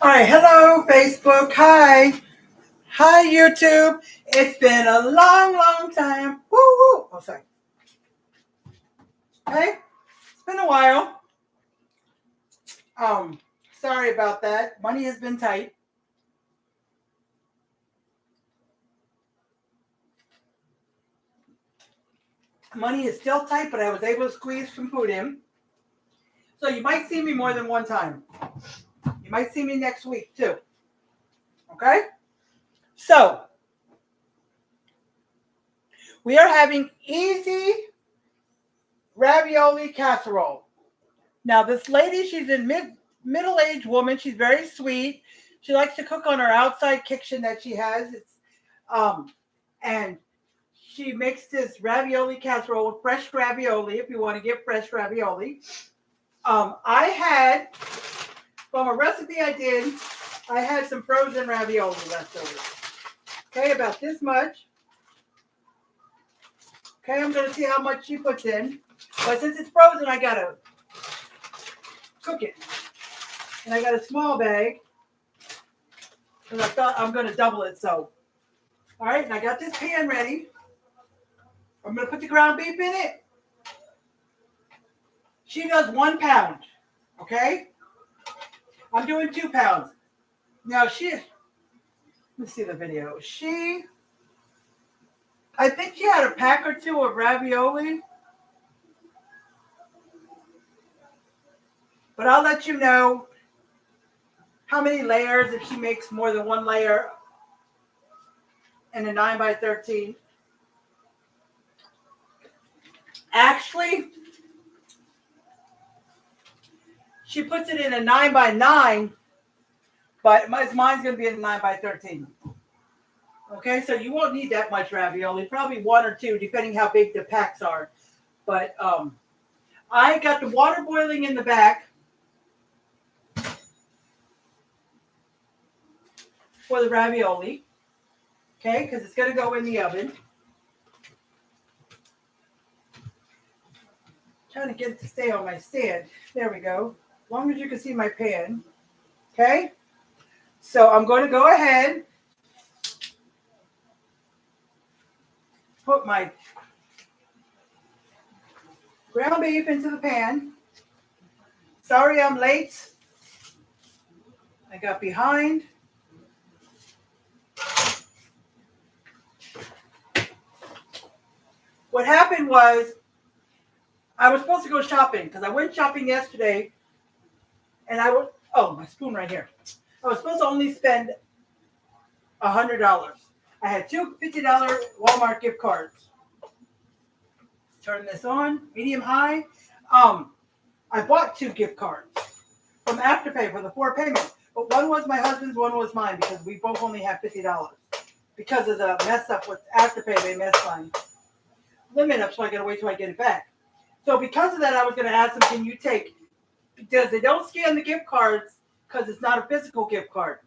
All right, hello Facebook. Hi YouTube. It's been a long time. Woo woo. Oh, sorry. Hey, it's been a while. Um, Sorry about that. Money has been tight. Money is still tight, but I was able to squeeze some food in. So you might see me more than one time. You might see me next week too. Okay? So we are having easy ravioli casserole. Now, this lady, she's a middle-aged woman. She's very sweet. She likes to cook on her outside kitchen that she has. And she makes this ravioli casserole with fresh ravioli. If you want to get fresh ravioli, I had from a recipe I did. I had some frozen ravioli left over. Okay, about this much. Okay, I'm gonna see how much she puts in. But since it's frozen, I gotta cook it. And I got a small bag because I thought I'm going to double it. So, all right, and I got this pan ready. I'm going to put the ground beef in it. She does 1 pound, okay? I'm doing 2 pounds. Now let me see the video. I think she had a pack or two of ravioli. But I'll let you know how many layers if she makes more than 1 layer in a 9x13. Actually, she puts it in a 9x9, but mine's going to be in a 9x13. Okay, so you won't need that much ravioli, probably 1 or 2, depending how big the packs are. But I got the water boiling in the back for the ravioli, okay, because it's going to go in the oven. Trying to get it to stay on my stand. There we go. As long as you can see my pan. Okay. So I'm going to go ahead. Put my ground beef into the pan. Sorry I'm late. I got behind. What happened was I was supposed to go shopping because I went shopping yesterday and my spoon right here. I was supposed to only spend $100. I had 2 $50 Walmart gift cards. Turn this on, medium high. I bought 2 gift cards from Afterpay for the 4 payments, but one was my husband's, one was mine because we both only have $50. Because of the mess up with Afterpay, they messed my limit up, so I gotta wait till I get it back. So because of that, I was going to ask them, can you take, because they don't scan the gift cards because it's not a physical gift card.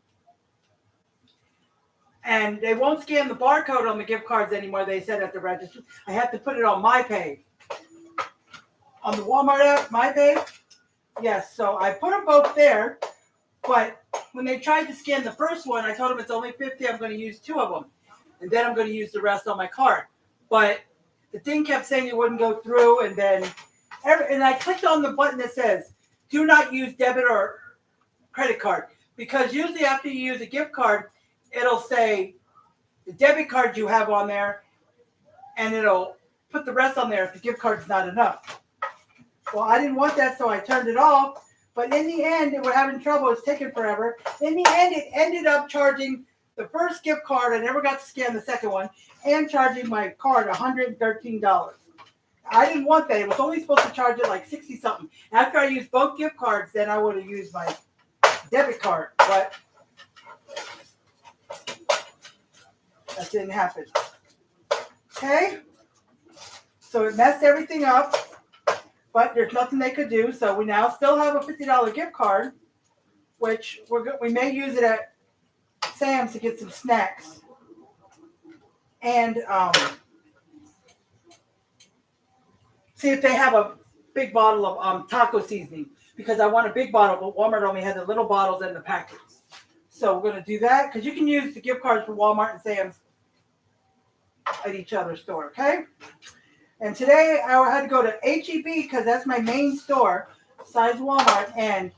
And they won't scan the barcode on the gift cards anymore, they said at the register. I have to put it on MyPay. On the Walmart app, MyPay. Yes, so I put them both there. But when they tried to scan the first one, I told them it's only $50. I'm going to use 2 of them. And then I'm going to use the rest on my card. But the thing kept saying it wouldn't go through, and I clicked on the button that says, do not use debit or credit card. Because usually after you use a gift card, it'll say the debit card you have on there, and it'll put the rest on there if the gift card's not enough. Well, I didn't want that, so I turned it off. But in the end, we're having trouble. It's taking forever. In the end, it ended up charging the first gift card. I never got to scan the second one. And charging my card $113. I didn't want that. It was only supposed to charge it like 60 something. After I used both gift cards, then I would have used my debit card. But that didn't happen. Okay. So it messed everything up. But there's nothing they could do. So we now still have a $50 gift card, which we may use it at Sam's to get some snacks. And see if they have a big bottle of taco seasoning, because I want a big bottle, but Walmart only had the little bottles and the packets. So we're going to do that because you can use the gift cards for Walmart and Sam's at each other's store, okay? And today I had to go to H-E-B because that's my main store besides Walmart, and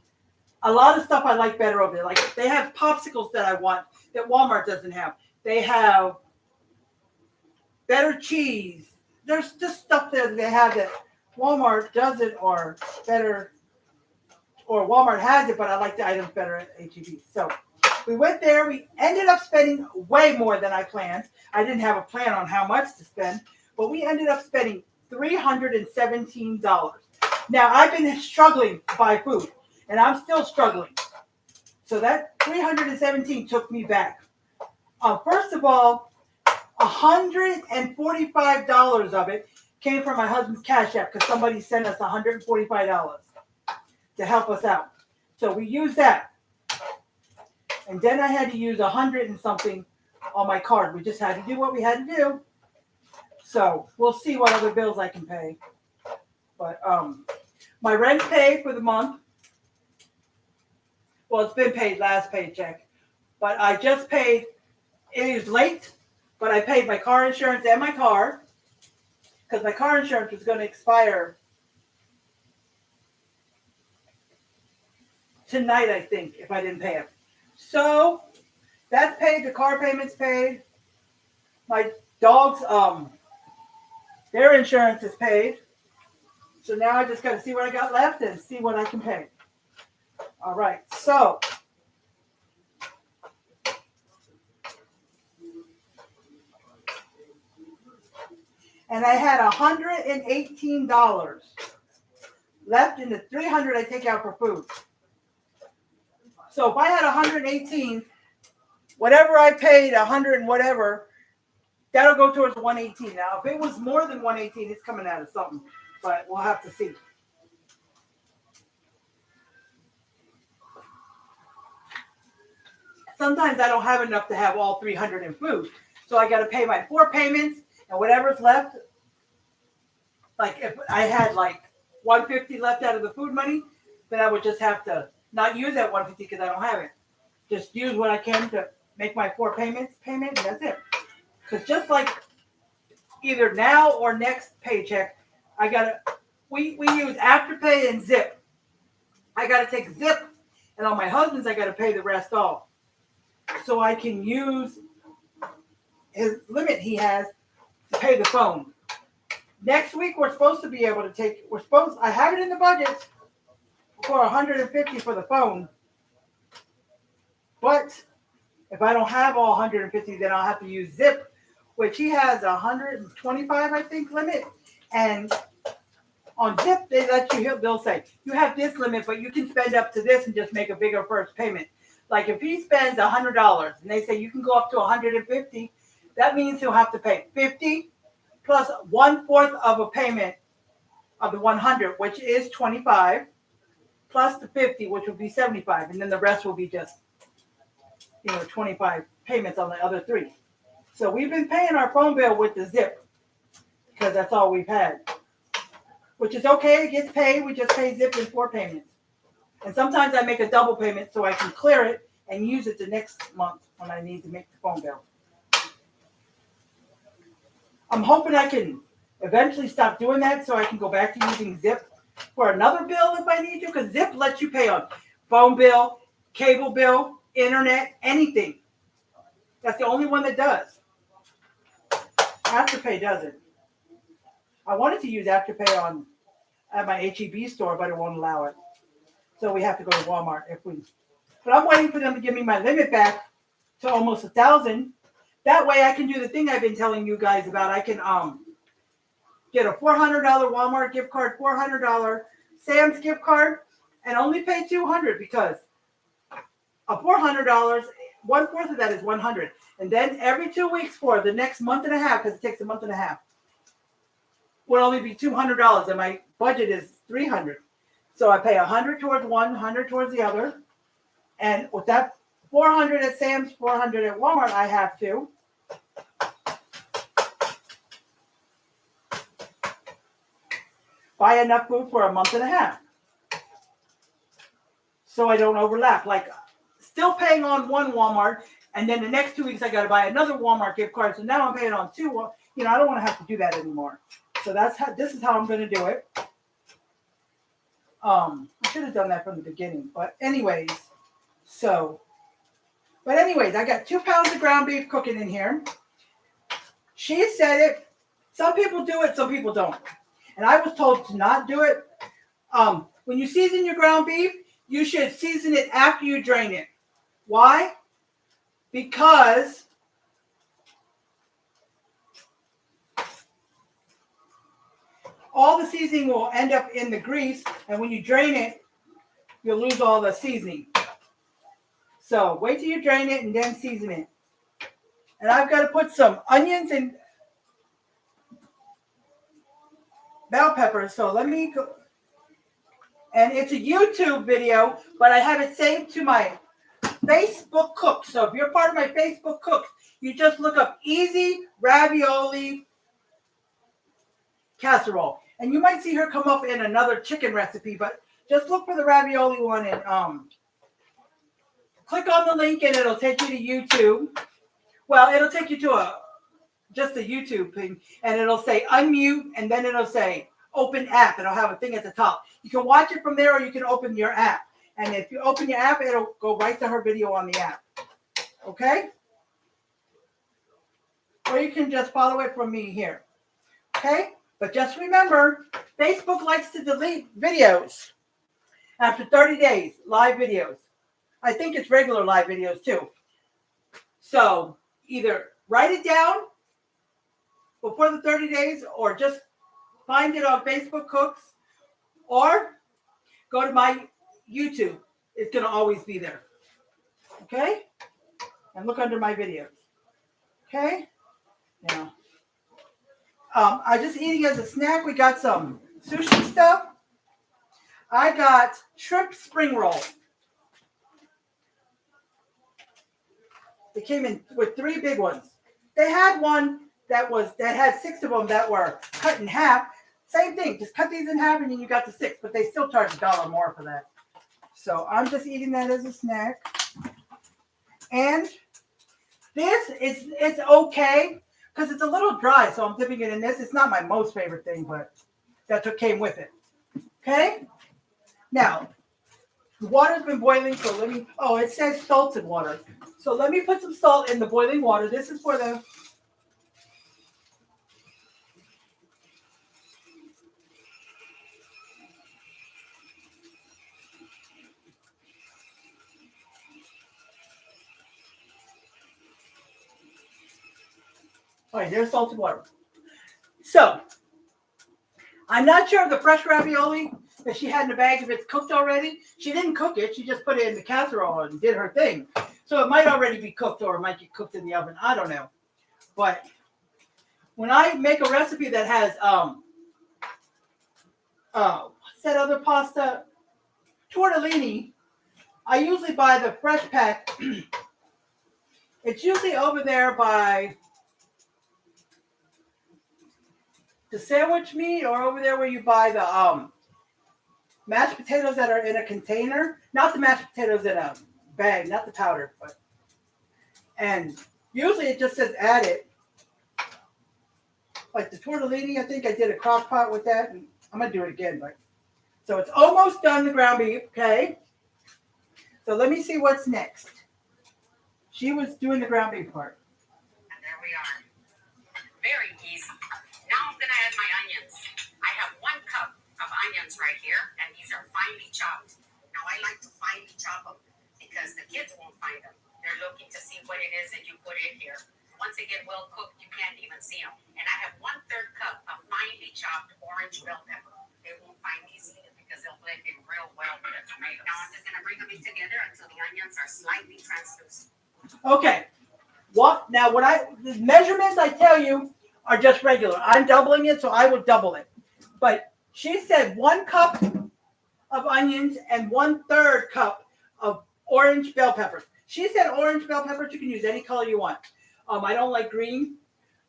a lot of stuff I like better over there. Like they have popsicles that I want that Walmart doesn't have. They have better cheese. There's just stuff that they have that Walmart doesn't, or better, or Walmart has it, but I like the items better at H-E-B. So we went there. We ended up spending way more than I planned. I didn't have a plan on how much to spend, but we ended up spending $317. Now, I've been struggling to buy food, and I'm still struggling. So that $317 took me back. First of all, $145 of it came from my husband's Cash App because somebody sent us $145 to help us out. So we used that. And then I had to use 100 and something on my card. We just had to do what we had to do. So we'll see what other bills I can pay. But my rent paid for the month. Well, it's been paid last paycheck. But I just paid, it is late, but I paid my car insurance and my car. Because my car insurance was going to expire tonight, I think, if I didn't pay it. So that's paid. The car payment's paid. My dogs, their insurance is paid. So now I just got to see what I got left and see what I can pay. All right. So and I had $118 left in the $300 I take out for food. So if I had 118, whatever I paid, 100 and whatever, that'll go towards 118. Now, if it was more than 118, it's coming out of something, but we'll have to see. Sometimes I don't have enough to have all 300 in food, so I got to pay my 4 payments, and whatever's left, like if I had like 150 left out of the food money, then I would just have to not use that 150 because I don't have it. Just use what I can to make my 4 payment, and that's it. Because just like either now or next paycheck, I gotta we use Afterpay and Zip. I gotta take Zip, and on my husband's I gotta pay the rest off, so I can use his limit he has to pay the phone. Next week we're supposed to be able to take. I have it in the budget for $150 for the phone, but if I don't have all 150, then I'll have to use Zip, which he has 125, I think, limit. And on Zip, they'll say, you have this limit, but you can spend up to this and just make a bigger first payment. Like if he spends $100 and they say you can go up to 150, that means he'll have to pay 50 plus 1/4 of a payment of the 100, which is 25, plus the 50, which will be 75. And then the rest will be just 25 payments on the other 3. So we've been paying our phone bill with the Zip because that's all we've had, which is okay. It gets paid. We just pay Zip in 4 payments. And sometimes I make a double payment so I can clear it and use it the next month when I need to make the phone bill. I'm hoping I can eventually stop doing that so I can go back to using Zip for another bill if I need to, because Zip lets you pay on phone bill, cable bill, internet, anything. That's the only one that does. Afterpay doesn't. I wanted to use Afterpay at my H-E-B store, but it won't allow it. So we have to go to Walmart but I'm waiting for them to give me my limit back to almost 1,000. That way I can do the thing I've been telling you guys about. I can get a $400 Walmart gift card, $400 Sam's gift card, and only pay $200 because a $400, 1/4 of that is $100. And then every 2 weeks for the next month and a half, because it takes a month and a half, would only be $200, and my budget is $300. So I pay $100 towards one, $100 towards the other. And with that $400 at Sam's, $400 at Walmart, I have to buy enough food for a month and a half. So I don't overlap. Like still paying on one Walmart, and then the next 2 weeks I got to buy another Walmart gift card. So now I'm paying on two. Well, I don't want to have to do that anymore. So this is how I'm going to do it. I should have done that from the beginning, but anyways, I got 2 pounds of ground beef cooking in here. She said it. Some people do it, some people don't. And I was told to not do it. When you season your ground beef, you should season it after you drain it. Why? Because all the seasoning will end up in the grease, and when you drain it, you'll lose all the seasoning. So wait till you drain it and then season it. And I've got to put some onions and bell peppers. So let me go. And it's a YouTube video, but I have it saved to my Facebook Cook. So if you're part of my Facebook Cook, you just look up Easy Ravioli Casserole. And you might see her come up in another chicken recipe, but just look for the ravioli one and click on the link and it'll take you to YouTube. Well, it'll take you to just a YouTube thing, and it'll say unmute, and then it'll say open app. It'll have a thing at the top. You can watch it from there, or you can open your app. And if you open your app, it'll go right to her video on the app. Okay? Or you can just follow it from me here. Okay? But just remember, Facebook likes to delete videos after 30 days, live videos. I think it's regular live videos too. So either write it down before the 30 days, or just find it on Facebook Cooks, or go to my YouTube. It's going to always be there. Okay? And look under my videos. Okay? Yeah. I just eating as a snack. We got some sushi stuff. I got shrimp spring roll. They came in with 3 big ones. They had one that had 6 of them that were cut in half. Same thing, just cut these in half and then you got the 6, but they still charge $1 more for that. So I'm just eating that as a snack. And this it's okay because it's a little dry, so I'm dipping it in this. It's not my most favorite thing, but that's what came with it. Okay? Now, the water's been boiling, so it says salted water. So let me put some salt in the boiling water. This is for the all right, there's salted water. So, I'm not sure of the fresh ravioli that she had in the bag, if it's cooked already. She didn't cook it. She just put it in the casserole and did her thing. So it might already be cooked, or it might get cooked in the oven. I don't know. But when I make a recipe that has, what's that other pasta? Tortellini. I usually buy the fresh pack. It's usually over there by the sandwich meat, or over there where you buy the mashed potatoes that are in a container. Not the mashed potatoes in a bag, not the powder. And usually it just says add it. Like the tortellini, I think I did a crock pot with that. And I'm going to do it again. So it's almost done, the ground beef. Okay. So let me see what's next. She was doing the ground beef part. And there we are. Very easy. Now I'm going to add my onions. I have 1 cup of onions right here, and these are finely chopped. Now I like to finely chop them because the kids won't find them. They're looking to see what it is that you put in here. Once they get well cooked, you can't even see them. And I have 1/3 cup of finely chopped orange bell pepper. They won't find these either because they'll blend in real well with the tomatoes. Now I'm just going to bring them in together until the onions are slightly translucent. Okay. The measurements I tell you are just regular. I'm doubling it, so I would double it. But she said 1 cup of onions and 1/3 cup of orange bell peppers. She said orange bell peppers. You can use any color you want. I don't like green.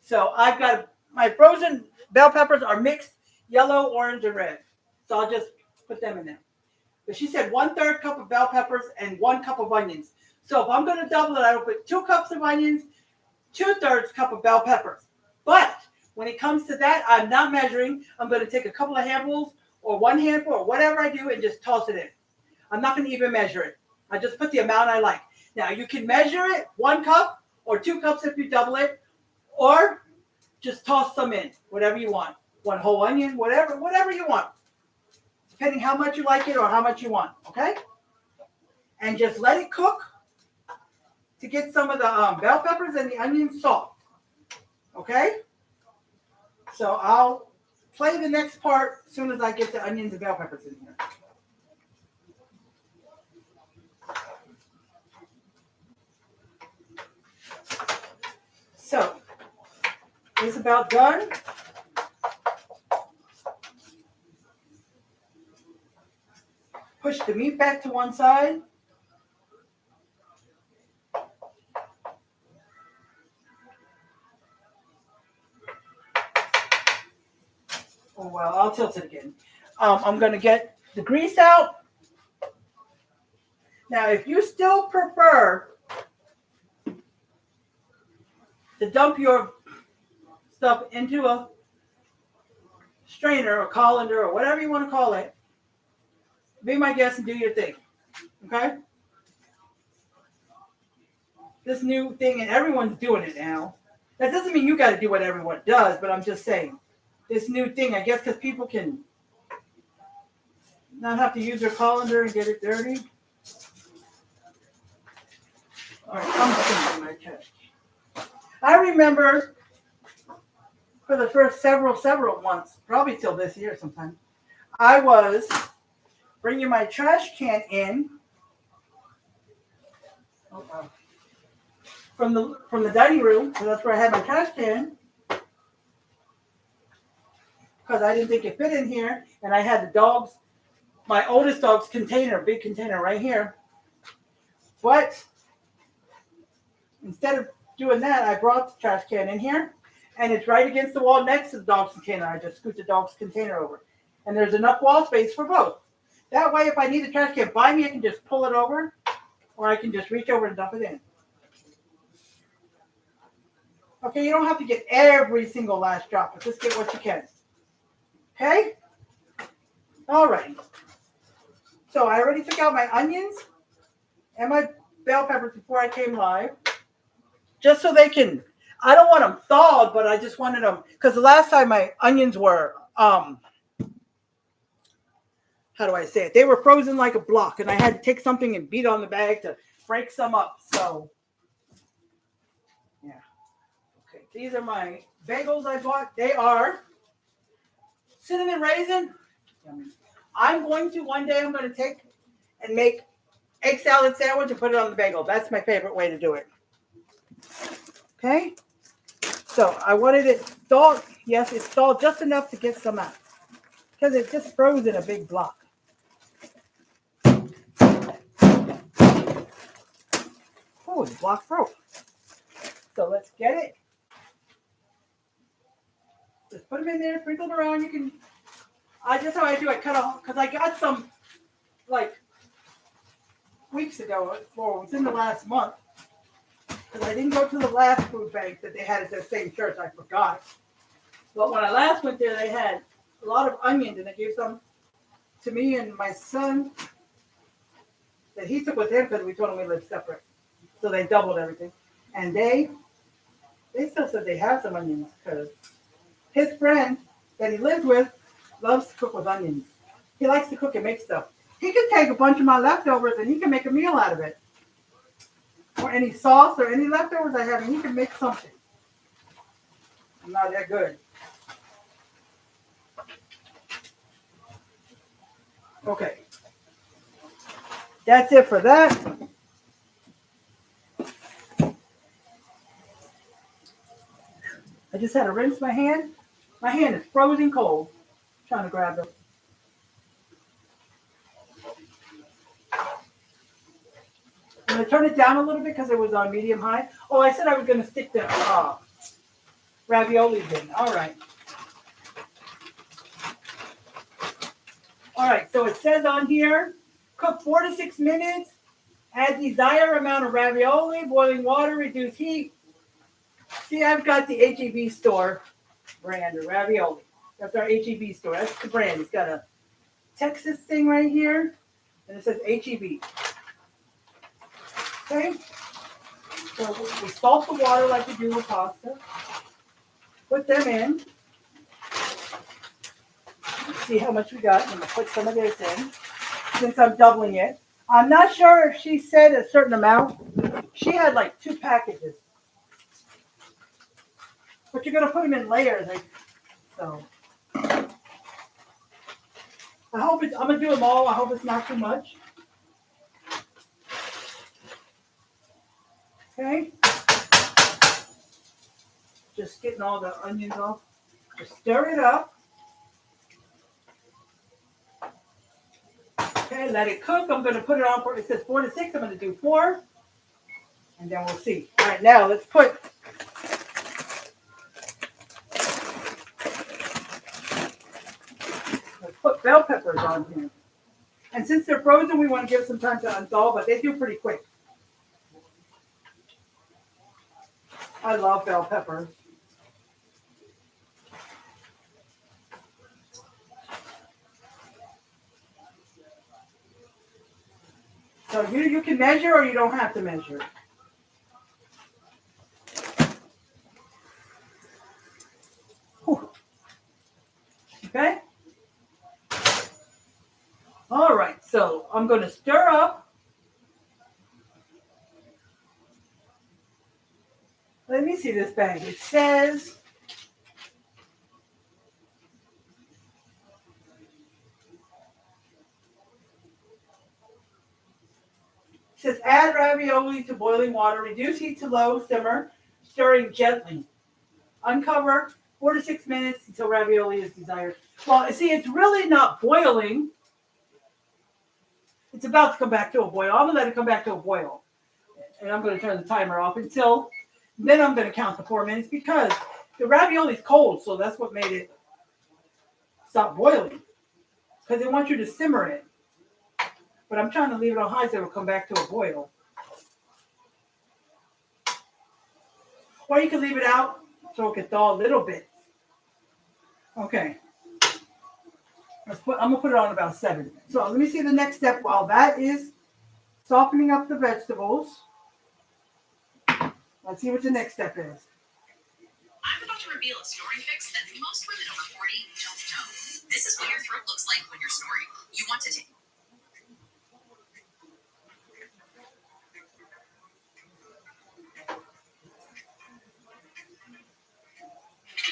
So I've got my frozen bell peppers are mixed yellow, orange, and red. So I'll just put them in there. But she said 1/3 cup of bell peppers and 1 cup of onions. So if I'm going to double it, I will put 2 cups of onions, 2/3 cup of bell peppers. But when it comes to that, I'm not measuring. I'm going to take a couple of handfuls or 1 handful or whatever I do and just toss it in. I'm not going to even measure it. I just put the amount I like. Now you can measure it 1 cup or 2 cups if you double it, or just toss some in, whatever you want. 1 whole onion, whatever you want, depending how much you like it or how much you want. Okay, and just let it cook to get some of the bell peppers and the onions soft. Okay, so I'll play the next part as soon as I get the onions and bell peppers in here. So it's about done. Push the meat back to one side. Oh, well, I'll tilt it again. I'm going to get the grease out. Now, if you still prefer to dump your stuff into a strainer or colander or whatever you want to call it, be my guest and do your thing. Okay? This new thing, and everyone's doing it now. That doesn't mean you got to do what everyone does, but I'm just saying. This new thing, I guess because people can not have to use their colander and get it dirty. All right, I'm just my chest. I remember for the first several months, probably till this year sometime, I was bringing my trash can in from the dining room, so that's where I had my trash can, because I didn't think it fit in here, and I had the dogs, my oldest dog's container, big container right here. But instead of doing that, I brought the trash can in here, and it's right against the wall next to the dog's container. I just scoot the dog's container over, and there's enough wall space for both. That way, if I need a trash can by me, I can just pull it over, or I can just reach over and dump it in. Okay, you don't have to get every single last drop, but just get what you can. Okay? All right. So I already took out my onions and my bell peppers before I came live. Just so they can, I don't want them thawed, but I just wanted them, because the last time my onions were, how do I say it? They were frozen like a block, and I had to take something and beat on the bag to break some up. So, yeah. Okay, these are my bagels I bought. They are cinnamon raisin. I'm going to take and make egg salad sandwich and put it on the bagel. That's my favorite way to do it. Okay? So I wanted it thawed. Yes, it's thawed just enough to get some out, because it just froze in a big block. Oh, the block broke. So let's get it. Just put them in there, sprinkle it around. You can, just how I do it, cut off, because I got some, like, weeks ago, or within the last month, because I didn't go to the last food bank that they had at their same church. I forgot. But when I last went there, they had a lot of onions, and they gave some to me and my son that he took with him, because we told him we lived separate. So they doubled everything. And they still said they have some onions, because his friend that he lived with loves to cook with onions. He likes to cook and make stuff. He can take a bunch of my leftovers and he can make a meal out of it. Or any sauce or any leftovers I have, and he can make something. I'm not that good. Okay. That's it for that. I just had to rinse my hand. My hand is frozen cold. I'm trying to grab it. I'm going to turn it down a little bit because it was on medium high. Oh, I said I was going to stick the raviolis in. All right. All right, so it says on here, cook 4 to 6 minutes Add desired amount of ravioli, boiling water, reduce heat. See, I've got the HEB store brand of ravioli. That's our HEB store. That's the brand. It's got a Texas thing right here, and it says HEB. Okay? So we salt the water like we do with pasta. Put them in. See how much we got. I'm going to put some of this in since I'm doubling it. I'm not sure if she said a certain amount. She had like 2 packages. But you're going to put them in layers. So I hope it's, I'm going to do them all. I hope it's not too much. Okay. Just getting all the onions off. Just stir it up. Okay, let it cook. I'm going to put it on for, it says 4 to 6. I'm going to do 4. And then we'll see. All right, now let's put bell peppers on here. And since they're frozen, we want to give some time to unthaw, but they do pretty quick. I love bell peppers. So you can measure or you don't have to measure. Whew. Okay? All right, so I'm going to stir up. Let me see this bag. It says add ravioli to boiling water, reduce heat to low, simmer, stirring gently. Uncover 4 to 6 minutes until ravioli is desired. Well, see, it's really not boiling. It's about to come back to a boil. I'm going to let it come back to a boil. And I'm going to turn the timer off until, then I'm going to count to 4 minutes because the ravioli is cold, so that's what made it stop boiling. Because they want you to simmer it. But I'm trying to leave it on high so it'll come back to a boil. Or you can leave it out so it can thaw a little bit. Okay. I'm going to put it on about 7. So let me see the next step while that is softening up the vegetables. Let's see what the next step is. I'm about to reveal a snoring fix that most women over 40 don't know. This is what your throat looks like when you're snoring. You want to take...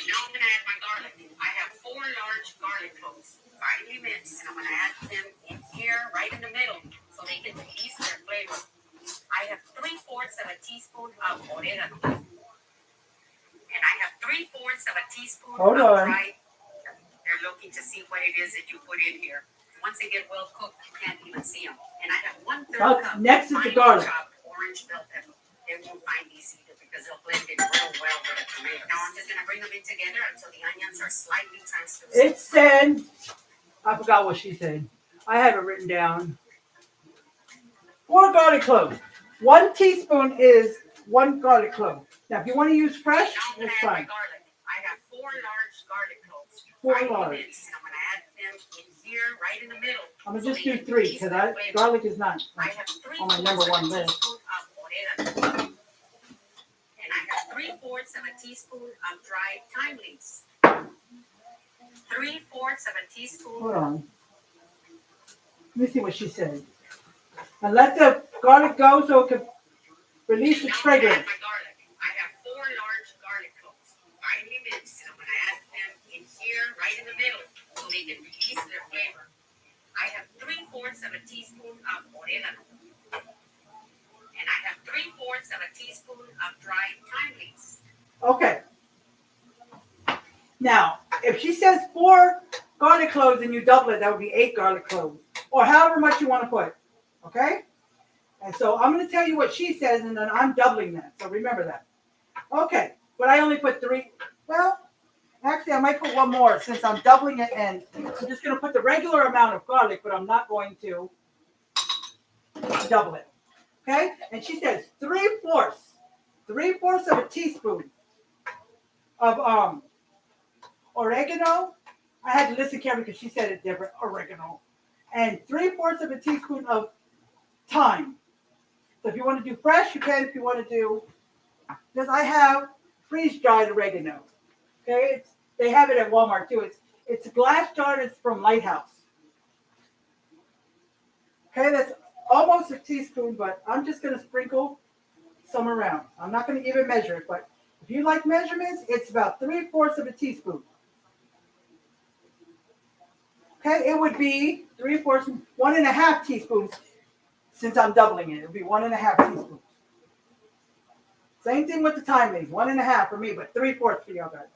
Now I'm going to add my garlic. I have 4 large garlic cloves, finely minced, and I'm going to add them in here, right in the middle, so they can release their flavor. I have 3/4 of a teaspoon of oregano. And I have 3/4 of a teaspoon of dried. They're looking to see what it is that you put in here. Once they get well cooked, you can't even see them. And I have 1/3 cup next is the garlic. chopped orange bell pepper. They won't find these either because they'll blend in real well with the tomato. Now I'm just going to bring them in together until the onions are slightly translucent. It said, I forgot what she said. I have it written down. 4 garlic cloves. 1 teaspoon is 1 garlic clove. Now, if you want to use fresh, now it's fine. fine. I have 4 large garlic cloves. 4 large. I'm going to add them in here, right in the middle. I'm going to just do 3 because garlic is not I have on my number 1 list. And I have 3/4 of a teaspoon of dried thyme leaves. 3/4 of a teaspoon. Hold on. Let me see what she said. And let the garlic go so it can release the fragrance. My garlic. I have 4 large garlic cloves, finely minced, and I'm going to add them in here, right in the middle, so they can release their flavor. I have 3/4 of a teaspoon of oregano. And I have 3/4 of a teaspoon of dried thyme leaves. Okay. Now, if she says 4 garlic cloves and you double it, that would be 8 garlic cloves. Or however much you want to put. Okay? And so I'm going to tell you what she says, and then I'm doubling that. So remember that. Okay. But I only put 3. Well, actually, I might put 1 more since I'm doubling it. And I'm just going to put the regular amount of garlic, but I'm not going to double it. Okay? And she says 3/4 of a teaspoon of oregano. I had to listen carefully because she said it different, oregano. And 3/4 of a teaspoon of thyme. So if you want to do fresh, you can. If you want to do, because I have freeze-dried oregano. Okay? They have it at Walmart too. It's a glass jar that's from Lighthouse. Okay, that's almost a teaspoon, but I'm just going to sprinkle some around. I'm not going to even measure it, but if you like measurements, it's about 3/4 of a teaspoon. Okay, it would be 3/4, 1.5 teaspoons, since I'm doubling it. It would be 1.5 teaspoons. Same thing with the thyme leaves, 1.5 for me, but 3/4 for y'all guys.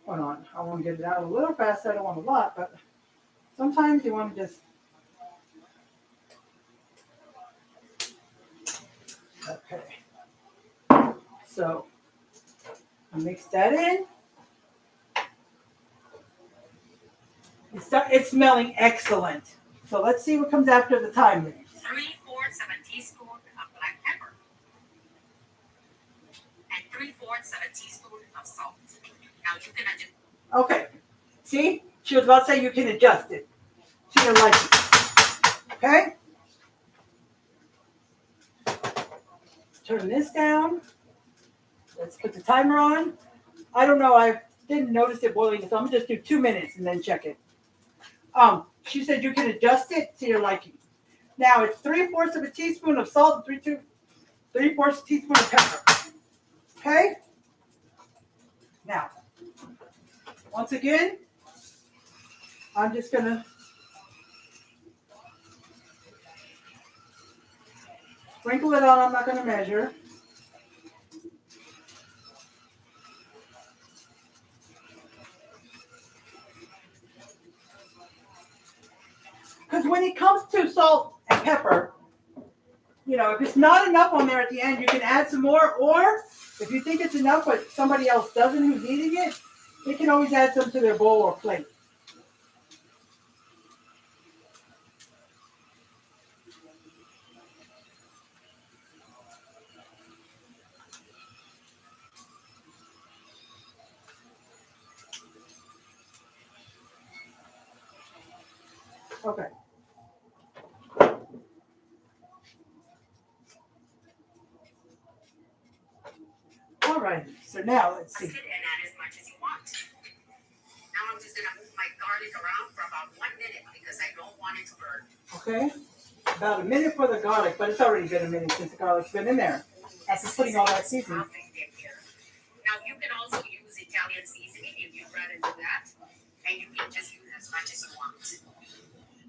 Hold on, I want to get it out a little faster. I don't want a lot, but sometimes you want to just. Okay. So I mix that in. It's smelling excellent. So let's see what comes after the thyme leaves. 3/4 of a teaspoon of black pepper. And 3/4 of a teaspoon of salt. Now you can adjust. Okay. See? She was about to say you can adjust it. She didn't like it. Okay? Turn this down. Let's put the timer on. I don't know. I didn't notice it boiling, so I'm going to just do 2 minutes and then check it. She said you can adjust it to your liking. Now it's 3/4 of a teaspoon of salt and 3/4 teaspoon of pepper. Okay? Now, once again, I'm just going to sprinkle it on. I'm not going to measure. Because when it comes to salt and pepper, you know, if it's not enough on there at the end, you can add some more. Or if you think it's enough, but somebody else doesn't who's eating it, they can always add some to their bowl or plate. Okay. All right. So now let's see. And add as much as you want. Now I'm just going to move my garlic around for about 1 minute because I don't want it to burn. Okay. About a minute for the garlic, but it's already been a minute since the garlic's been in there. After putting all that seasoning. Now you can also use Italian seasoning if you'd rather do that. And you can just use as much as you want.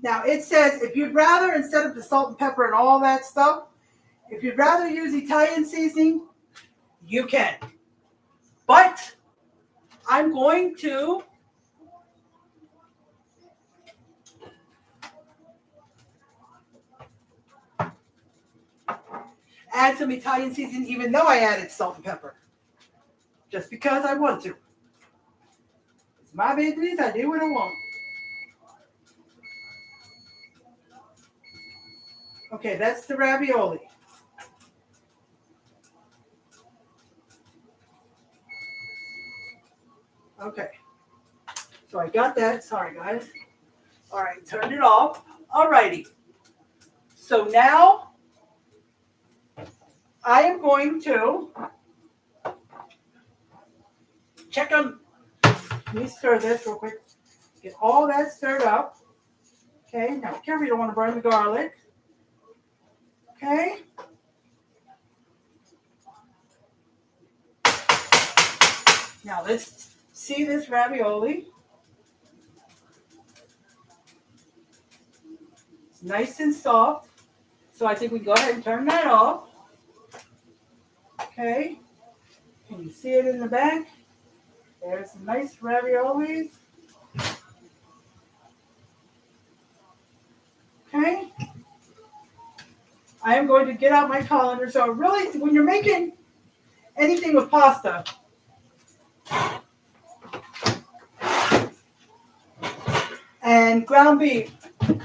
Now it says if you'd rather, instead of the salt and pepper and all that stuff, if you'd rather use Italian seasoning, you can. But I'm going to add some Italian seasoning even though I added salt and pepper. Just because I want to. It's my business, I do what I want. Okay, that's the ravioli. Okay. So I got that. Sorry, guys. All right, turned it off. All righty. So now I am going to check on, let me stir this real quick. Get all that stirred up. Okay, now be careful, you don't want to burn the garlic. Okay. Now let's see this ravioli. It's nice and soft. So I think we go ahead and turn that off. Okay. Can you see it in the back? There's some nice raviolis. Okay. I am going to get out my colander. So really, when you're making anything with pasta, and ground beef. It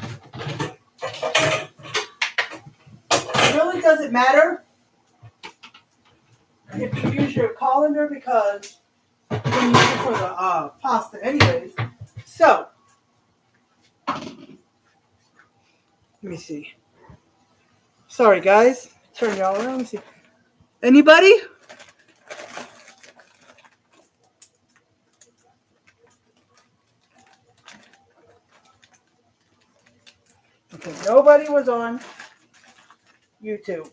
really doesn't matter if you use your colander because you're going to use it for the pasta anyways. So, let me see. Sorry, guys. Turn y'all around. Let me see. Anybody? Okay, nobody was on YouTube.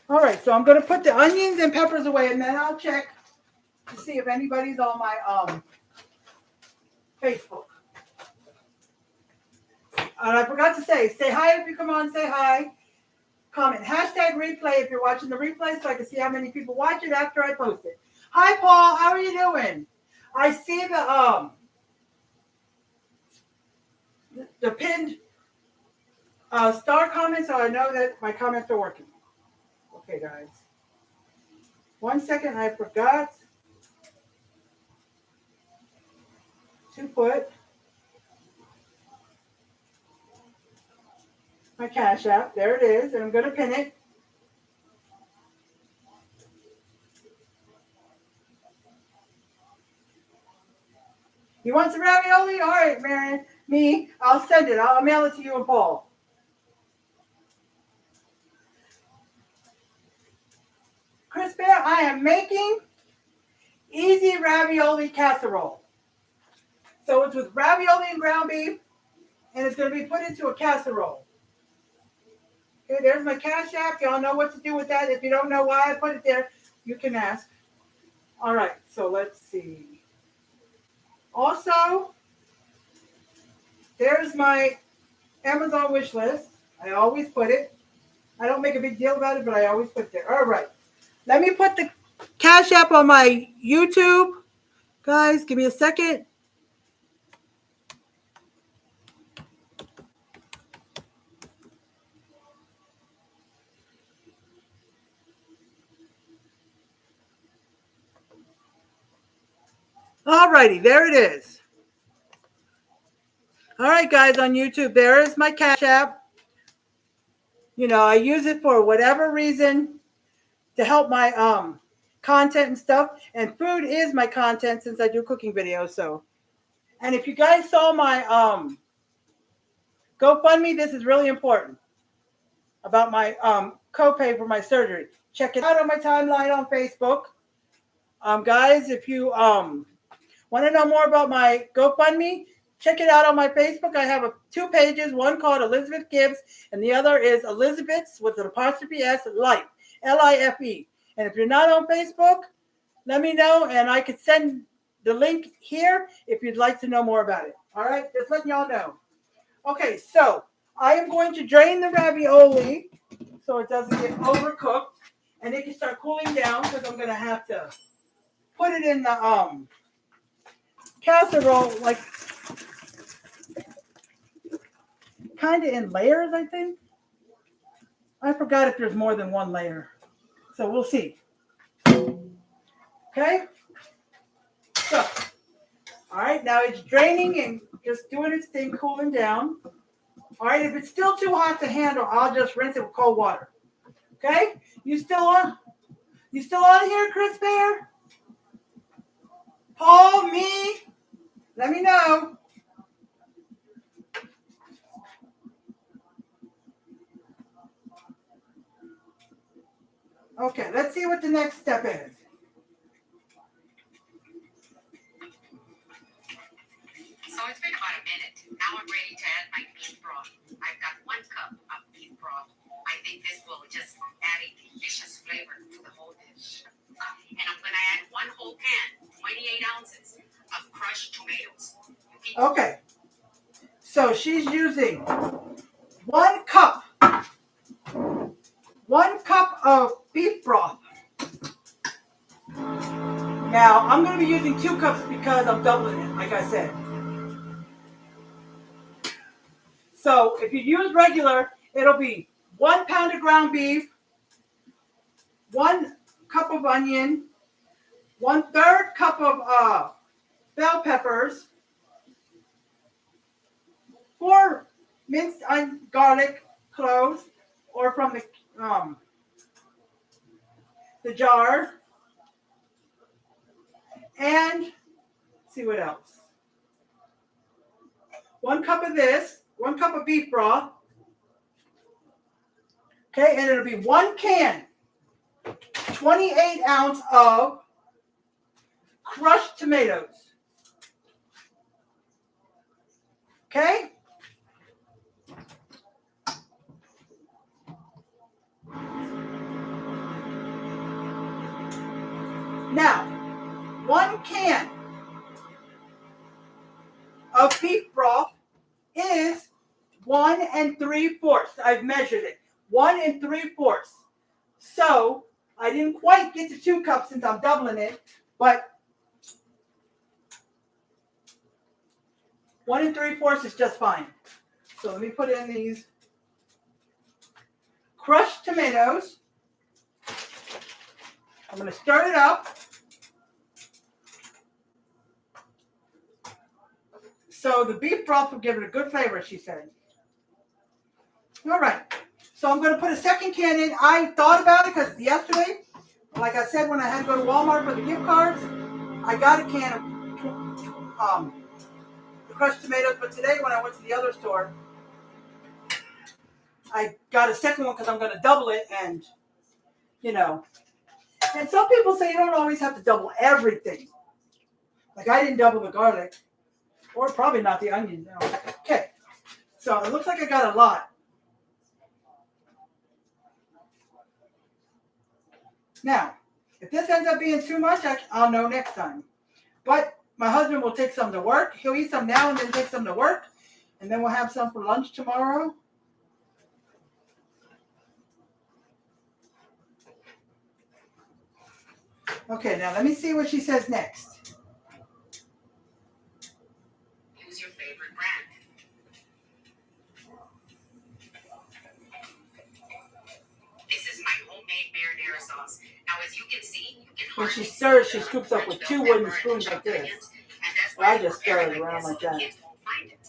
All right, so I'm going to put the onions and peppers away, and then I'll check to see if anybody's on my Facebook. And I forgot to say hi if you come on, say hi. Comment hashtag replay if you're watching the replay so I can see how many people watch it after I post it. Hi, Paul. How are you doing? I see the pinned star comments, so I know that my comments are working. Okay, guys. 1 second. I forgot to put my Cash App. There it is, and I'm going to pin it. You want some ravioli? All right, Marion. Me, I'll send it. I'll mail it to you and Paul. Chris Bear, I am making easy ravioli casserole. So it's with ravioli and ground beef, and it's going to be put into a casserole. Okay, there's my Cash App. Y'all know what to do with that. If you don't know why I put it there, you can ask. All right, so let's see. Also, there's my Amazon wish list. I always put it. I don't make a big deal about it, but I always put it there. All right. Let me put the Cash App on my YouTube. Guys, give me a second. All righty, there it is. All right, guys, on YouTube, there is my Cash App. You know, I use it for whatever reason to help my content and stuff. And food is my content since I do cooking videos. So, and if you guys saw my GoFundMe, this is really important about my copay for my surgery. Check it out on my timeline on Facebook. Guys, if you want to know more about my GoFundMe, check it out on my Facebook. I have two pages, one called Elizabeth Gibbs, and the other is Elizabeth's with an apostrophe S, Life, L-I-F-E. And if you're not on Facebook, let me know, and I could send the link here if you'd like to know more about it. All right, just letting y'all know. Okay, so I am going to drain the ravioli so it doesn't get overcooked, and it can start cooling down because I'm going to have to put it in the casserole, like kind of in layers, I think. I forgot if there's more than one layer. So we'll see. Okay? So, all right, now it's draining and just doing its thing, cooling down. All right, if it's still too hot to handle, I'll just rinse it with cold water. Okay? You still on? You still on here, Chris Bear? Paul, me? Let me know. Okay, let's see what the next step is. So it's been about a minute. Now I'm ready to add my beef broth. I've got 1 cup of beef broth. I think this will just add a delicious flavor to the whole dish. And I'm going to add 1 whole can, 28 ounces of crushed tomatoes. Okay. So she's using 1 cup. 1 cup of beef broth. Now, I'm going to be using 2 cups because I'm doubling it, like I said. So if you use regular, it'll be 1 pound of ground beef, 1 cup of onion, 1/3 cup of bell peppers, 4 minced garlic cloves, or from the jar, and see what else. 1 cup of this, 1 cup of beef broth. Okay, and it'll be 1 can, 28-ounce of crushed tomatoes. Okay? Now, 1 can of beef broth is 1 3/4. I've measured it. 1 3/4. So I didn't quite get to 2 cups since I'm doubling it, but 1 3/4 is just fine. So let me put in these crushed tomatoes. I'm going to stir it up. So the beef broth will give it a good flavor, she said. All right. So I'm going to put a second can in. I thought about it because yesterday, like I said, when I had to go to Walmart for the gift cards, I got a can of the crushed tomatoes. But today when I went to the other store, I got a second one because I'm going to double it. And, you know, and some people say you don't always have to double everything. Like I didn't double the garlic. Or probably not the onion. No. Okay. So it looks like I got a lot. Now, if this ends up being too much, I'll know next time. But my husband will take some to work. He'll eat some now and then take some to work. And then we'll have some for lunch tomorrow. Okay, now let me see what she says next. Use your favorite brand. This is my homemade marinara sauce. Now, as you can see, you can When she stirs, she scoops up with 2 wooden spoons like this. Well, I just stir it around like that. Kids won't find it.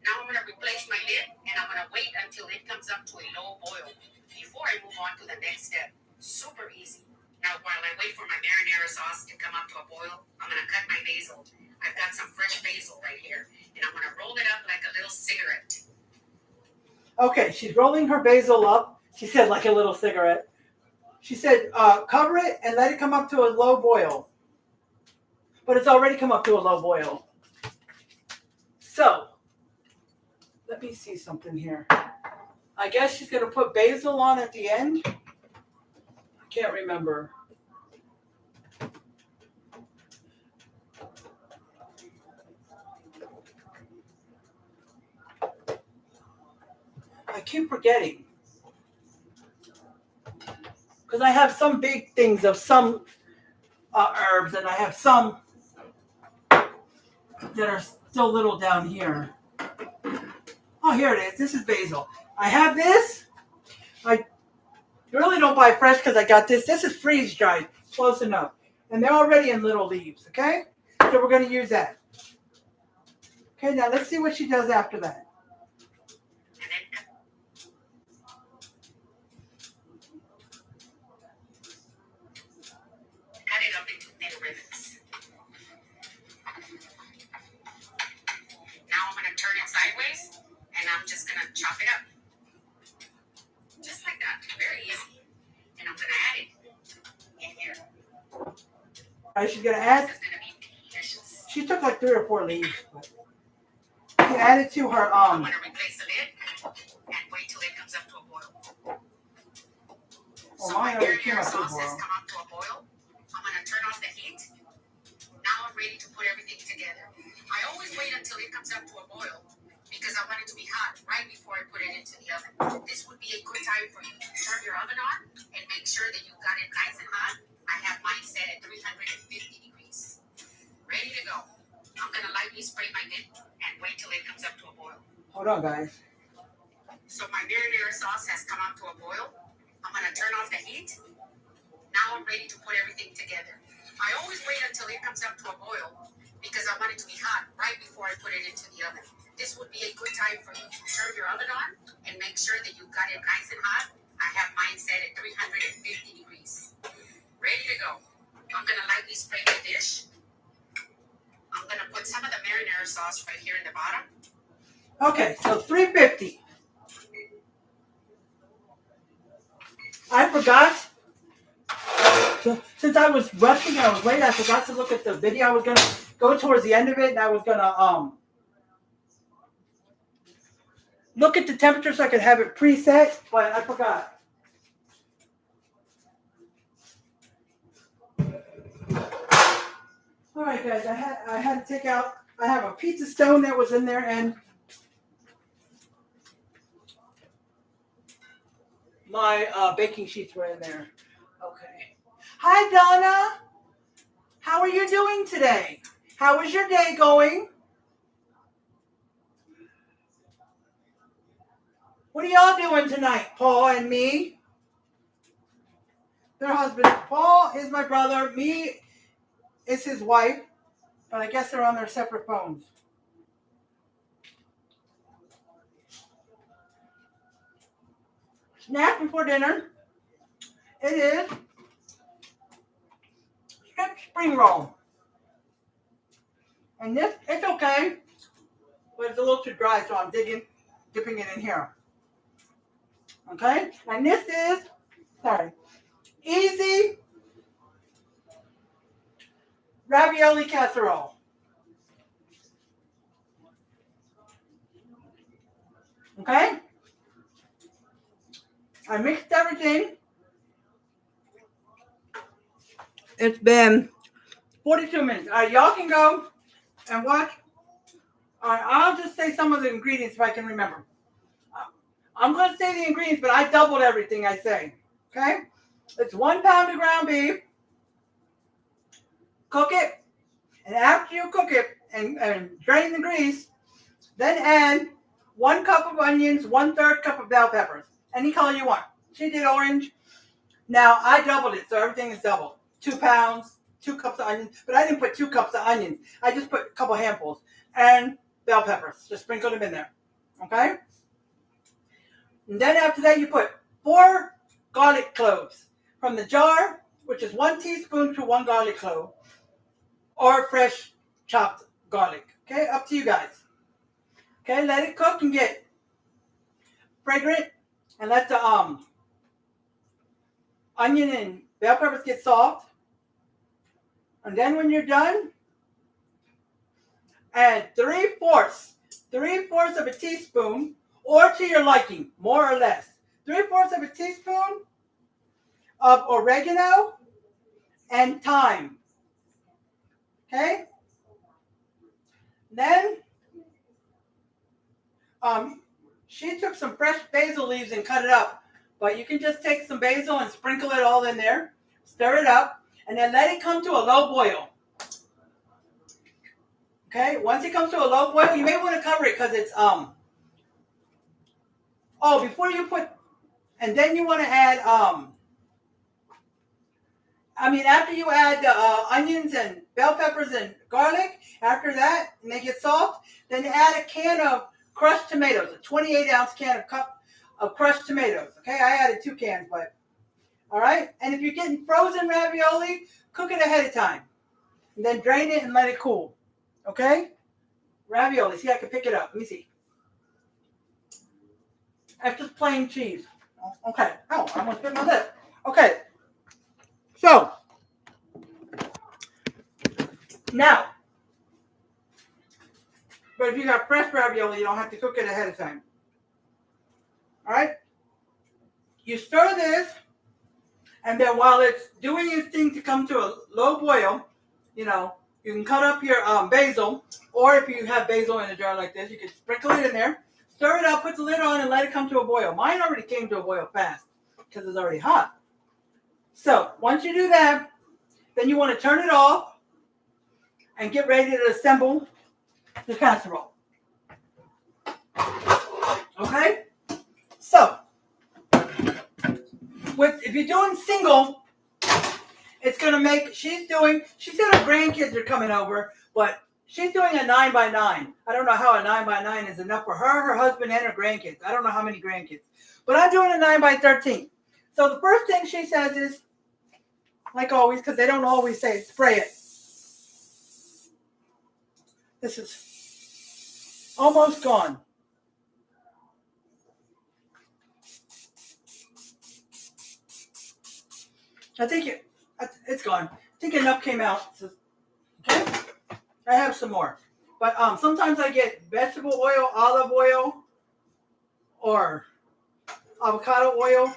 Now I'm going to replace my lid, and I'm going to wait until it comes up to a low boil before I move on to the next step. Super easy. Now, while I wait for my marinara sauce to come up to a boil, I'm going to cut my basil. I've got some fresh basil right here, and I'm going to roll it up like a little cigarette. Okay, she's rolling her basil up. She said like a little cigarette. She said cover it and let it come up to a low boil. But it's already come up to a low boil. So, let me see something here. I guess she's going to put basil on at the end. I can't remember. I keep forgetting. Because I have some big things of some herbs, and I have some that are still little down here. Oh, here it is. This is basil. I have this. I really don't buy fresh because I got this. This is freeze dried. Close enough. And they're already in little leaves, okay? So we're going to use that. Okay, now let's see what she does after that. Cut it up into thin ribbons. Now I'm going to turn it sideways, and I'm just going to chop it up. Just like that. Very easy. And I'm going to add it in here. All right, she's going to add. This is going to be delicious. She took like 3 or 4 leaves. But she added to her I'm going to replace the lid and wait till it comes up to a boil. Oh, So my mine already came marinara up to a sauce has boil. come up to a boil. I'm going to turn off the heat. Now I'm ready to put everything together. I always wait until it comes up to a boil because I want it to be hot right before I put it into the oven. This would be a good time for you to turn your oven on and make sure that you've got it nice and hot. I have mine set at 350 degrees. Ready to go. I'm going to lightly spray my lid and wait till it comes up to a boil. Hold on, guys. So my marinara sauce has come up to a boil. I'm going to turn off the heat. Now I'm ready to put everything together. I always wait until it comes up to a boil because I want it to be hot right before I put it into the oven. This would be a good time for you to turn your oven on and make sure that you've got it nice and hot. I have mine set at 350 degrees. Ready to go. I'm going to lightly spray the dish. I'm going to put some of the marinara sauce right here in the bottom. Okay, so 350. I forgot. So, since I was rushing, I was late. I forgot to look at the video. I was gonna go towards the end of it, and I was gonna look at the temperature so I could have it preset, but I forgot. All right, guys. I had to take out. I have a pizza stone that was in there, and my baking sheets were in there. Okay. Hi, Donna. How are you doing today? How is your day going? What are y'all doing tonight, Paul and me? Their husband. Paul is my brother. Me is his wife. But I guess they're on their separate phones. Snack before dinner. It is shrimp spring roll. And this, it's okay, but it's a little too dry, so I'm dipping it in here. Okay? And this is, easy ravioli casserole. Okay? I mixed everything. It's been 42 minutes. All right, y'all can go and watch. All right, I'll just say some of the ingredients if I can remember. I'm going to say the ingredients, but I doubled everything I say. Okay? It's 1 pound of ground beef. Cook it. And after you cook it and drain the grease, then add 1 cup of onions, 1/3 cup of bell peppers. Any color you want. She did orange. Now, I doubled it, so everything is doubled. 2 pounds, 2 cups of onions. But I didn't put 2 cups of onions. I just put a couple handfuls. And bell peppers. Just sprinkle them in there. Okay? And then after that, you put 4 garlic cloves from the jar, which is 1 teaspoon to 1 garlic clove, or fresh chopped garlic. Okay, up to you guys. Okay, let it cook and get fragrant, and let the onion and bell peppers get soft. And then when you're done, add 3/4 of a teaspoon, or to your liking, more or less. 3/4 of a teaspoon of oregano and thyme. Okay? Then, she took some fresh basil leaves and cut it up. But you can just take some basil and sprinkle it all in there. Stir it up. And then let it come to a low boil. Okay? Once it comes to a low boil, you may want to cover it because it's, before you put, and then you want to add, after you add the onions and bell peppers and garlic, after that, and they get soft, then add a can of crushed tomatoes, a 28-ounce cup of crushed tomatoes. Okay, I added 2 cans, but, all right? And if you're getting frozen ravioli, cook it ahead of time. And then drain it and let it cool. Okay? Ravioli. See, I can pick it up. Let me see. That's just plain cheese. Okay. Oh, I almost spit my lip. Okay. So, now, but if you got fresh ravioli, you don't have to cook it ahead of time. All right? You stir this, and then while it's doing its thing to come to a low boil, you can cut up your basil, or if you have basil in a jar like this, you can sprinkle it in there, stir it up, put the lid on, and let it come to a boil. Mine already came to a boil fast because it's already hot. So once you do that, then you want to turn it off and get ready to assemble the casserole. Okay? So, if you're doing single, It's gonna make. She's got her grandkids are coming over, but she's doing a 9x9. I don't know how a 9x9 is enough for her, her husband, and her grandkids. I don't know how many grandkids, but I'm doing a 9x13. So the first thing she says is, like always, because they don't always say it, spray it. This is almost gone. I think it's gone. I think enough came out. Okay, I have some more, but sometimes I get vegetable oil, olive oil, or avocado oil.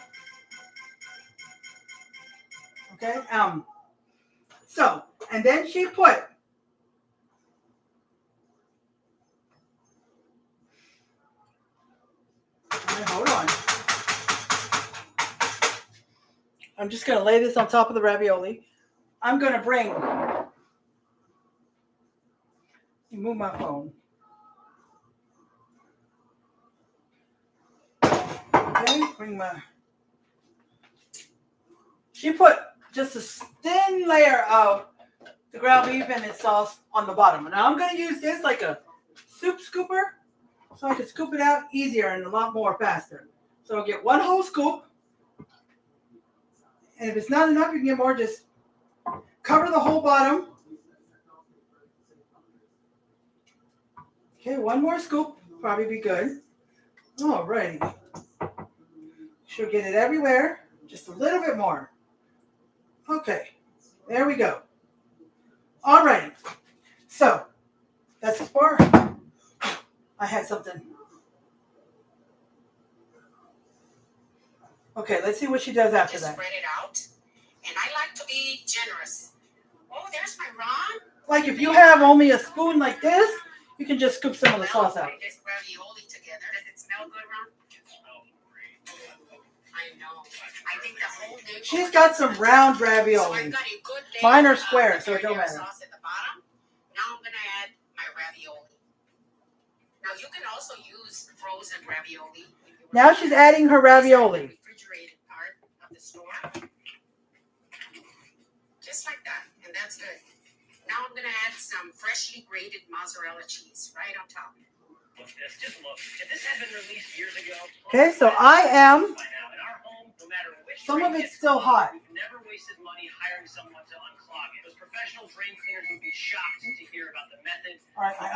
Okay, so and then she put. Hold on. I'm just gonna lay this on top of the ravioli. I'm gonna bring. Move my phone. Okay, bring my. She put just a thin layer of the ground beef and its sauce on the bottom. Now I'm gonna use this like a soup scooper, so I can scoop it out easier and a lot more faster. So I'll get one whole scoop, and if it's not enough, you can get more. Just cover the whole bottom. Okay, one more scoop, probably be good. Alrighty. She'll get it everywhere. Just a little bit more. Okay, there we go. Alrighty. So, that's as far. I had something. Okay, let's see what she does after that. Spread it out. And I like to be generous. Oh, there's my Ron. Like if you have only a spoon like this, you can just scoop some of the sauce out. This ravioli together. Does it smell good, Ron? It smells great. I know. I think the whole neighborhood. She's got some round ravioli. So I've got a good mine are square, so it don't matter. Sauce at the bottom. Now I'm gonna add my ravioli. Now you can also use frozen ravioli. Now she's adding her ravioli. Refrigerated part of the store. Just like that, and that's good. Now I'm gonna add some freshly grated mozzarella cheese right on top. Look, just look. If this had been released years ago. Okay, so I am. Some of it's still hot. We've never wasted money hiring someone to unclog it. Those professional drain cleaners would be shocked to hear about the method. All right, my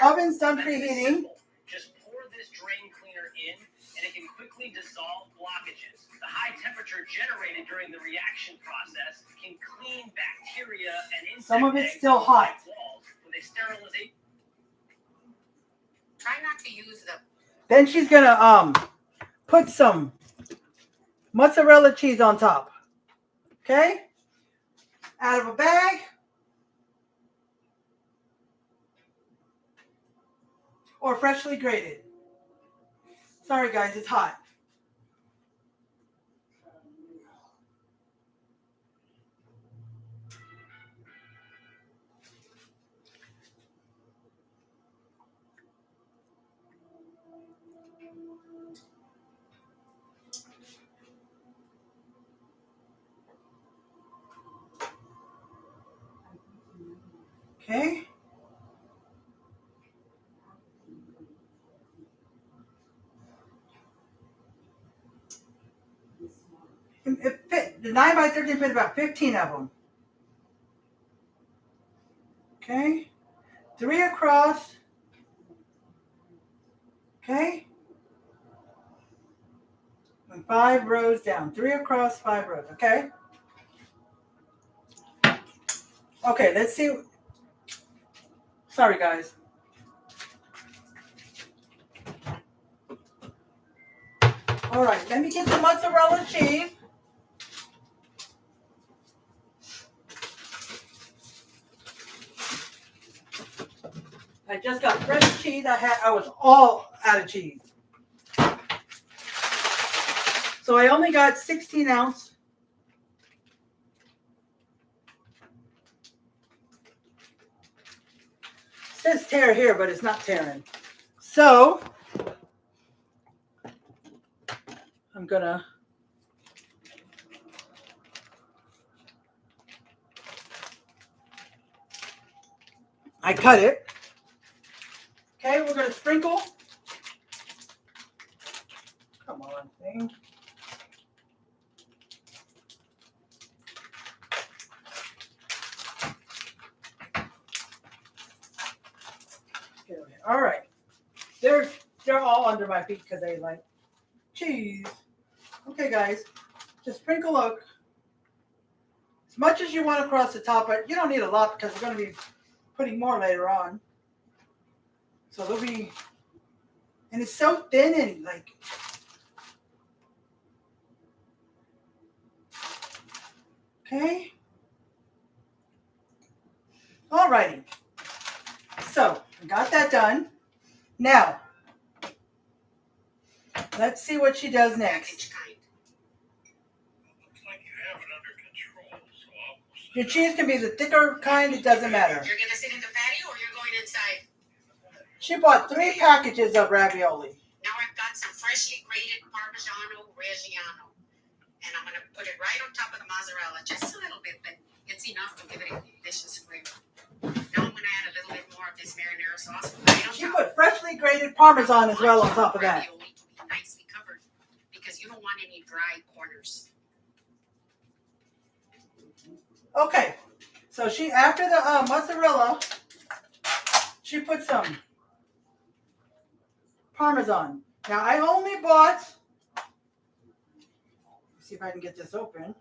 oven's done preheating. Just pour this drain cleaner in, and it can quickly dissolve blockages. The high temperature generated during the reaction process can clean bacteria and insect Some of it's still hot. walls with a sterilization. Try not to use the. Then she's gonna put some mozzarella cheese on top. Okay? Out of a bag. Or freshly grated. Sorry guys, it's hot. Okay. It fit, the 9x13 fit about 15 of them. Okay. 3 across. Okay. And 5 rows down. 3 across, 5 rows. Okay. Okay, let's see. Sorry, guys. All right, let me get the mozzarella cheese. I just got fresh cheese. I was all out of cheese. So I only got 16 ounce. It says tear here, but it's not tearing. So I'm gonna I cut it. Okay, we're going to sprinkle. Come on, thing. All right. They're all under my feet because they like cheese. Okay, guys. Just sprinkle as much as you want across the top, but you don't need a lot because we're going to be putting more later on. So there'll be, and it's so thin and like, okay. Alrighty. So I got that done. Now, let's see what she does next. Looks like you have it under control, so I'll Your cheese can be the thicker kind, it doesn't matter. You're going to sit in the patio or you're going inside? She bought 3 packages of ravioli. Now I've got some freshly grated Parmigiano Reggiano. And I'm going to put it right on top of the mozzarella, just a little bit, but it's enough to give it a delicious flavor. Now I'm going to add a little bit more of this marinara sauce right on She top. put freshly grated Parmesan as well on top of that. Ravioli to be nicely covered because you don't want any dry corners. Okay, so she, after the mozzarella, she put some Parmesan. Now I only bought, let's see if I can get this open.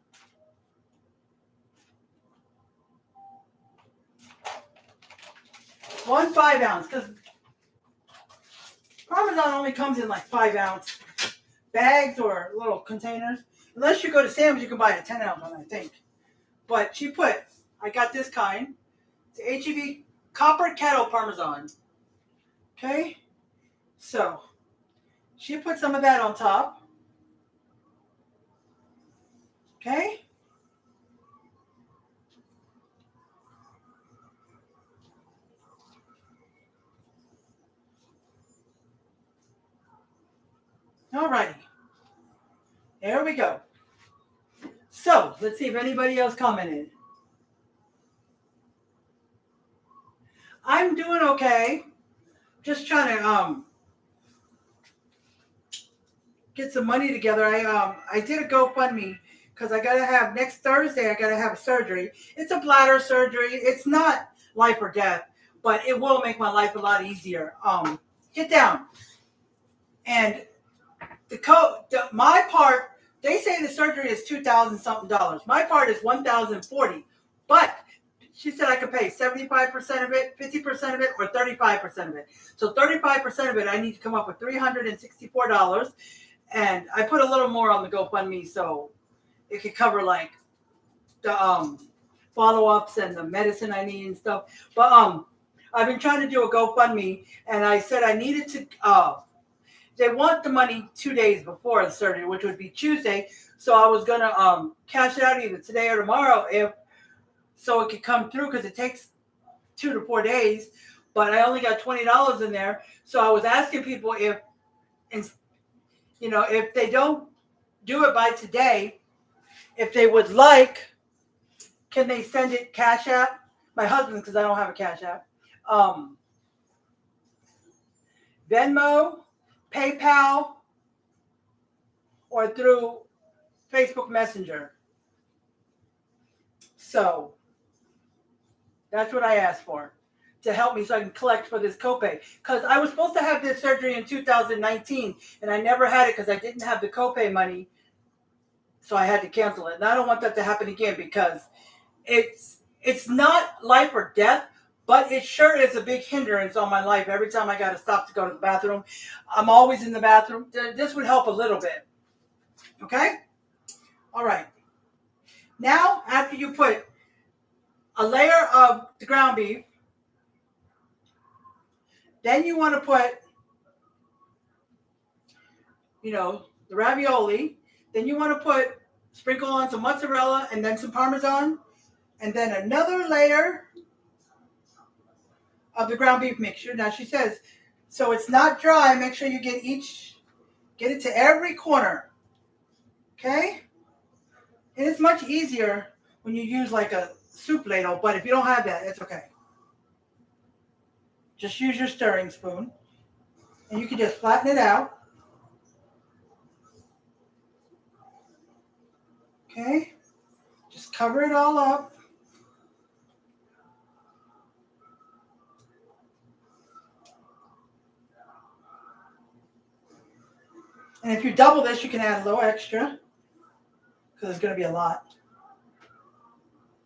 One 5-ounce, because Parmesan only comes in like 5-ounce bags or little containers. Unless you go to Sam's, you can buy a 10-ounce one, I think. But she put, I got this kind. It's HEB Copper Kettle Parmesan. Okay? So, she put some of that on top. Okay? Alrighty. There we go. So, let's see if anybody else commented. I'm doing okay. Just trying to get some money together. I did a GoFundMe because I gotta have next Thursday. I gotta have a surgery. It's a bladder surgery. It's not life or death, but it will make my life a lot easier. Get down. And my part. They say the surgery is $2,000 something. My part is $1,040, but she said I could pay 75% of it, 50% of it, or 35% of it. So 35% of it, I need to come up with $364. And I put a little more on the GoFundMe so it could cover like the follow-ups and the medicine I need and stuff. But I've been trying to do a GoFundMe, and I said I needed to. They want the money 2 days before the surgery, which would be Tuesday. So I was gonna cash it out either today or tomorrow, so it could come through because it takes 2 to 4 days. But I only got $20 in there, so I was asking people if they don't do it by today, if they would like, can they send it Cash App? My husband, because I don't have a Cash App. Venmo, PayPal, or through Facebook Messenger. So that's what I asked for, to help me so I can collect for this copay. Because I was supposed to have this surgery in 2019, and I never had it because I didn't have the copay money, so I had to cancel it. And I don't want that to happen again because it's not life or death, but it sure is a big hindrance on my life. Every time I got to stop to go to the bathroom, I'm always in the bathroom. This would help a little bit. Okay? All right. Now, after you put a layer of the ground beef, then you want to put, the ravioli. Then you want to sprinkle on some mozzarella and then some Parmesan. And then another layer of the ground beef mixture. Now she says, so it's not dry. Make sure you get it to every corner. Okay? And it's much easier when you use like a soup ladle, but if you don't have that, it's okay. Just use your stirring spoon. And you can just flatten it out. Okay? Just cover it all up. And if you double this, you can add a little extra because it's going to be a lot.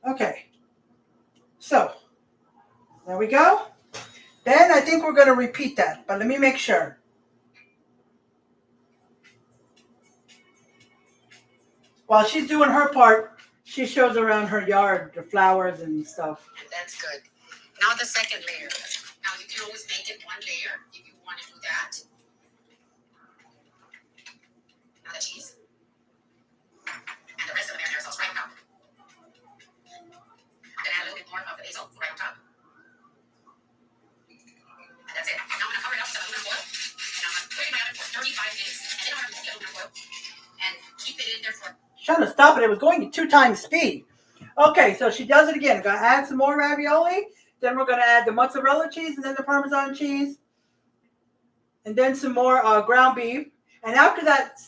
Okay. So, there we go. Then I think we're going to repeat that, but let me make sure. While she's doing her part, she shows around her yard, the flowers and stuff. That's good. Now the second layer. Now you can always make it one layer if you want to do that. Now the cheese. And the rest of the marinara sauce right on top. I'm going to add a little bit more of the basil right on top. And that's it. Now I'm going to cover it up with aluminum foil. And I'm going to put it in my oven for 35 minutes. And then I'm going to remove the aluminum foil and keep it in there for... Trying to stop it. It was going at 2 times speed. Okay, so she does it again. Gonna add some more ravioli. Then we're gonna add the mozzarella cheese and then the Parmesan cheese. And then some more ground beef. And after that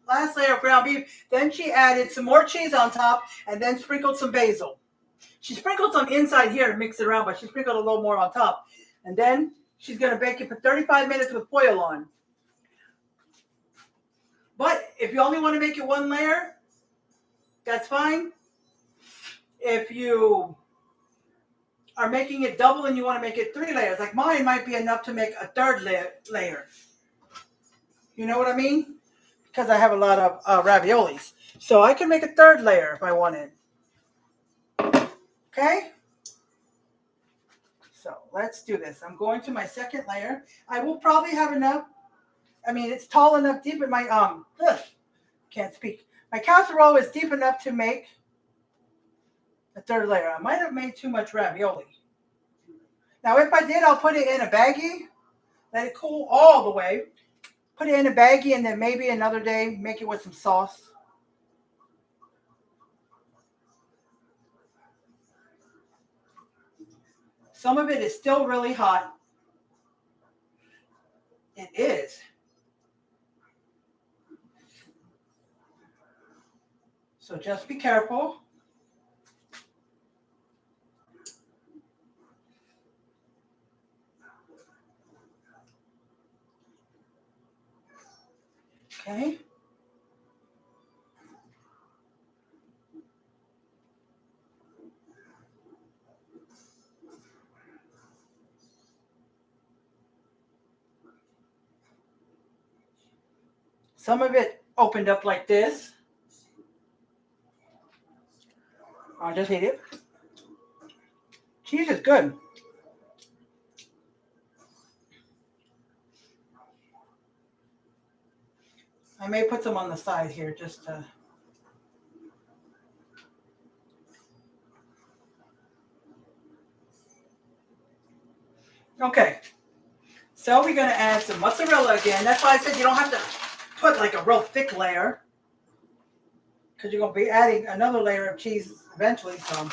last layer of ground beef, then she added some more cheese on top and then sprinkled some basil. She sprinkled some inside here to mix it around, but she sprinkled a little more on top. And then she's gonna bake it for 35 minutes with foil on. But if you only want to make it 1 layer, that's fine. If you are making it double and you want to make it 3 layers, like mine might be enough to make a 3rd layer. You know what I mean? Because I have a lot of raviolis. So I can make a 3rd layer if I wanted. Okay? So let's do this. I'm going to my 2nd layer. I will probably have enough. I mean, it's tall enough, deep in my, can't speak. My casserole is deep enough to make a 3rd layer. I might have made too much ravioli. Now, if I did, I'll put it in a baggie, let it cool all the way, put it in a baggie, and then maybe another day, make it with some sauce. Some of it is still really hot. It is. So just be careful. Okay. Some of it opened up like this. I'll just eat it. Cheese is good. I may put some on the side here just to... Okay. So we're going to add some mozzarella again. That's why I said you don't have to put like a real thick layer, because you're going to be adding another layer of cheese eventually. So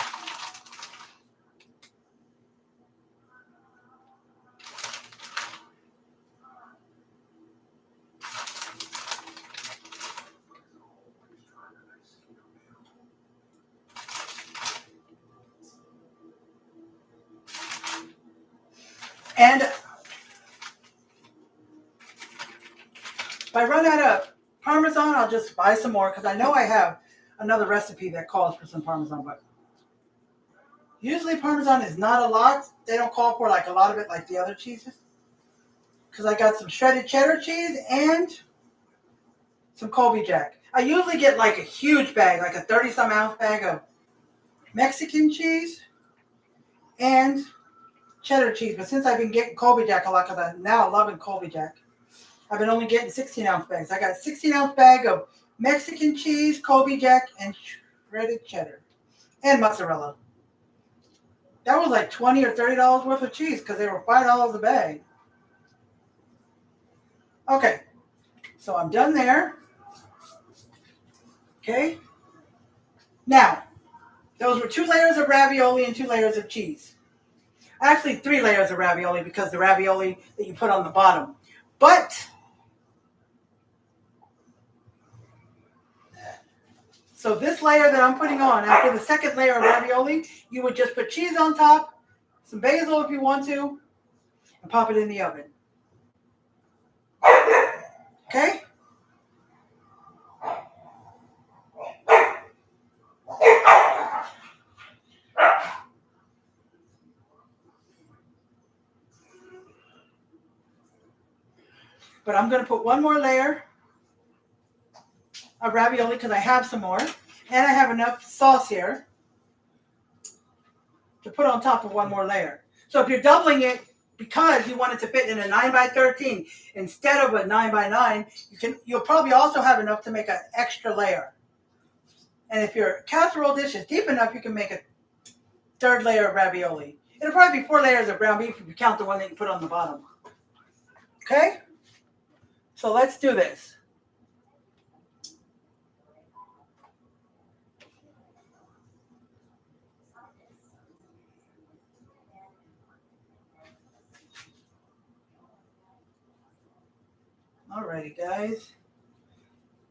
and if I run out of Parmesan, I'll just buy some more, because I know I have another recipe that calls for some Parmesan, but usually Parmesan is not a lot. They don't call for like a lot of it like the other cheeses, because I got some shredded cheddar cheese and some Colby Jack. I usually get like a huge bag, like a 30-some ounce bag of Mexican cheese and cheddar cheese. But since I've been getting Colby Jack a lot, because I'm now loving Colby Jack, I've been only getting 16-ounce bags. I got a 16-ounce bag of Mexican cheese, Colby Jack, and shredded cheddar, and mozzarella. That was like $20 or $30 worth of cheese, because they were $5 a bag. Okay, so I'm done there. Okay. Now, those were 2 layers of ravioli and 2 layers of cheese. Actually, 3 layers of ravioli because the ravioli that you put on the bottom. But, so this layer that I'm putting on, after the second layer of ravioli, you would just put cheese on top, some basil if you want to, and pop it in the oven. Okay? But I'm going to put one more layer of ravioli because I have some more. And I have enough sauce here to put on top of one more layer. So if you're doubling it because you want it to fit in a 9x13 instead of a 9x9, you'll probably also have enough to make an extra layer. And if your casserole dish is deep enough, you can make a 3rd layer of ravioli. It'll probably be 4 layers of ground beef if you count the one that you put on the bottom. Okay? So let's do this. Alrighty, guys.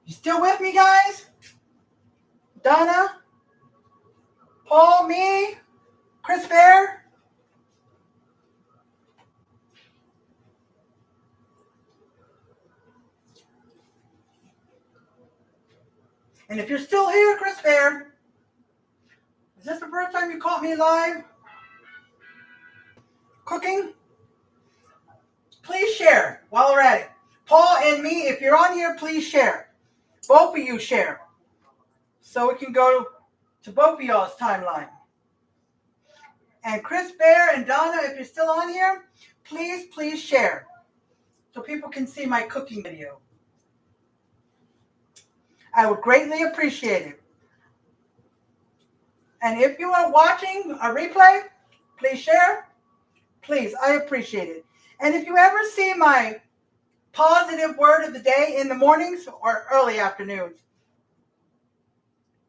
You still with me, guys? Donna? Paul? Me? Chris Bear? And if you're still here, Chris Bear, is this the first time you caught me live cooking? Please share while we're at it. Paul and me, if you're on here, please share. Both of you share. So we can go to both of y'all's timeline. And Chris Bear and Donna, if you're still on here, please share. So people can see my cooking video. I would greatly appreciate it. And if you are watching a replay, please share. Please, I appreciate it. And if you ever see my positive word of the day in the mornings or early afternoons,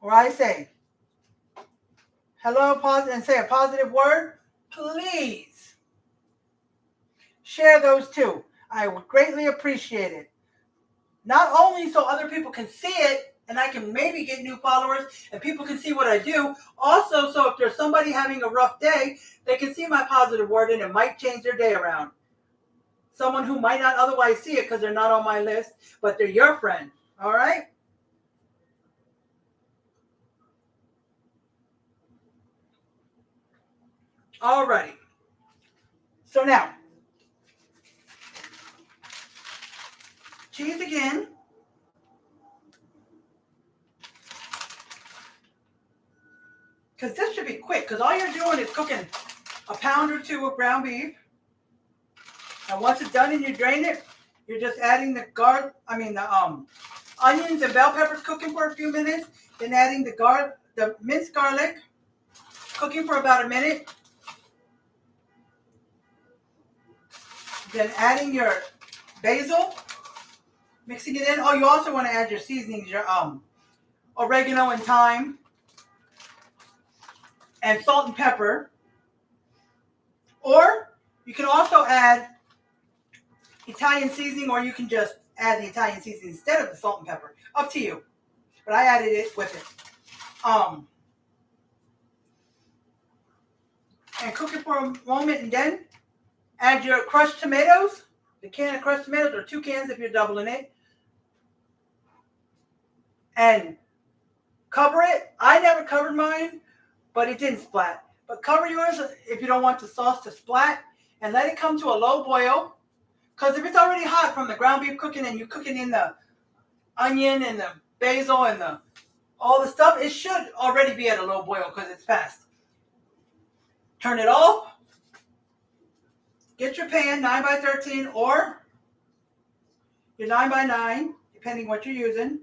where I say, hello, and say a positive word, please share those too. I would greatly appreciate it. Not only so other people can see it and I can maybe get new followers and people can see what I do, also so if there's somebody having a rough day, they can see my positive word and it might change their day around. Someone who might not otherwise see it because they're not on my list, but they're your friend. All right? All righty. So now, cheese again. Because this should be quick, because all you're doing is cooking a pound or 2 of ground beef. And once it's done and you drain it, you're just adding the onions and bell peppers cooking for a few minutes, then adding the minced garlic, cooking for about a minute. Then adding your basil, mixing it in. Oh, you also want to add your seasonings, your oregano and thyme, and salt and pepper. Or you can also add Italian seasoning, or you can just add the Italian seasoning instead of the salt and pepper. Up to you. But I added it with it. And cook it for a moment, and then add your crushed tomatoes. The can of crushed tomatoes, or 2 cans if you're doubling it. And cover it. I never covered mine, but it didn't splat. But cover yours if you don't want the sauce to splat, and let it come to a low boil. Because if it's already hot from the ground beef cooking and you're cooking in the onion and the basil and all the stuff, it should already be at a low boil because it's fast. Turn it off. Get your pan 9x13 or your 9x9, depending what you're using.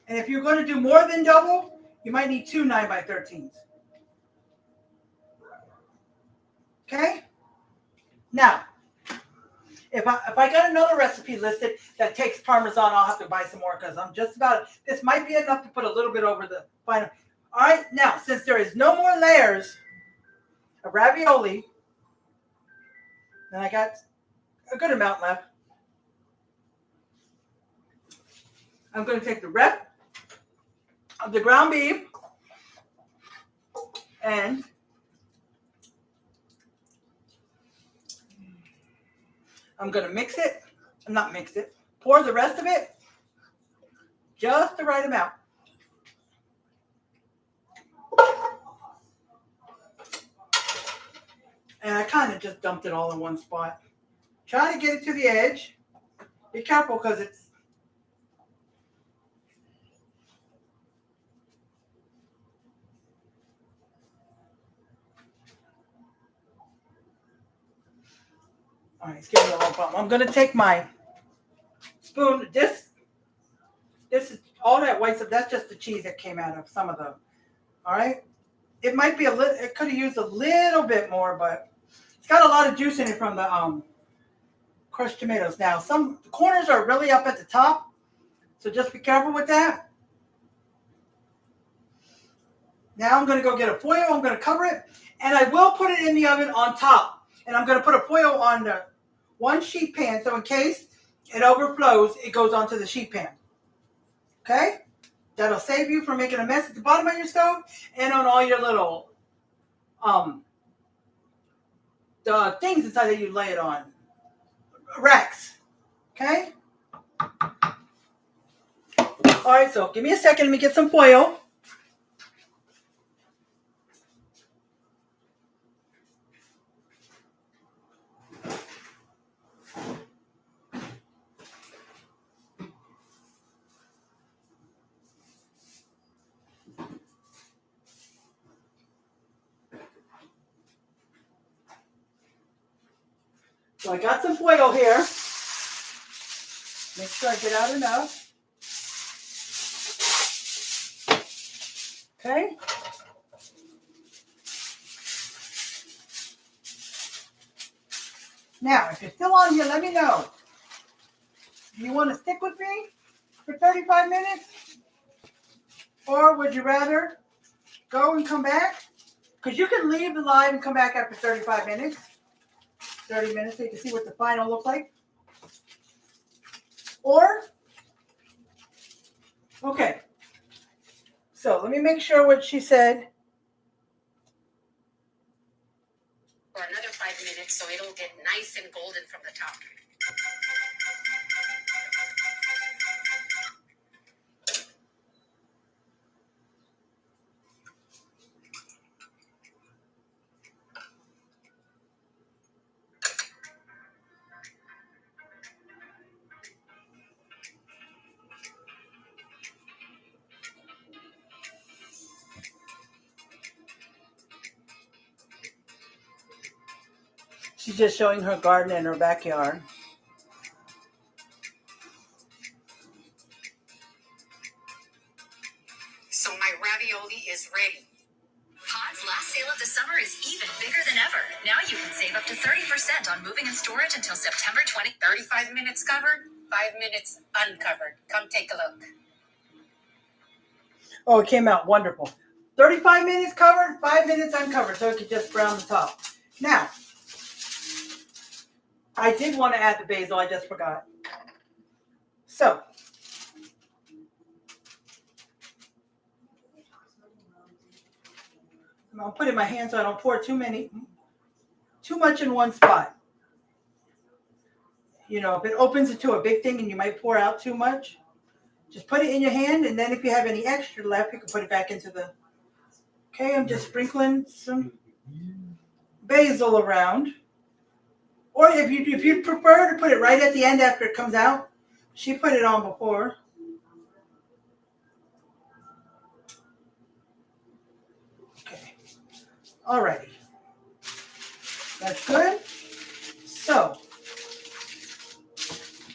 And if you're going to do more than double, you might need 2 9x13s. Okay? Now, if I got another recipe listed that takes Parmesan, I'll have to buy some more because I'm just about, this might be enough to put a little bit over the final. All right, now, since there is no more layers of ravioli. And I got a good amount left. I'm going to take the rest of the ground beef and I'm going to pour the rest of it just the right amount. And I kind of just dumped it all in one spot. Try to get it to the edge. Be careful because it's all right, it's giving me a little problem. I'm going to take my spoon. This is all that white stuff. That's just the cheese that came out of some of the. All right. It might be a little. It could have used a little bit more, but it's got a lot of juice in it from the crushed tomatoes. Now, some corners are really up at the top, so just be careful with that. Now I'm going to go get a foil. I'm going to cover it, and I will put it in the oven on top. And I'm going to put a foil on the one sheet pan, so in case it overflows, it goes onto the sheet pan. Okay? That'll save you from making a mess at the bottom of your stove and on all your little the things inside that you lay it on. Racks. Okay? Alright, so give me a second. Let me get some foil. So I got some foil here. Make sure I get out enough. Okay. Now, if you're still on here, let me know. Do you want to stick with me for 35 minutes? Or would you rather go and come back? Because you can leave the live and come back after 35 minutes. 30 minutes so you can see what the final looks like. Or, okay. So let me make sure what she said. For another 5 minutes so it'll get nice and golden from the top. She's just showing her garden in her backyard. So my ravioli is ready. Pod's last sale of the summer is even bigger than ever. Now you can save up to 30% on moving and storage until September 20. 35 minutes covered, 5 minutes uncovered. Come take a look. Oh, it came out wonderful. 35 minutes covered, 5 minutes uncovered, so it could just brown the top. Now, I did want to add the basil, I just forgot. So, I'm going to put it in my hand so I don't pour too much in one spot. You know, if it opens into a big thing and you might pour out too much, just put it in your hand, and then if you have any extra left, you can put it back into the... Okay, I'm just sprinkling some basil around. Or if you prefer to put it right at the end after it comes out, she put it on before. Okay, alrighty. That's good. So,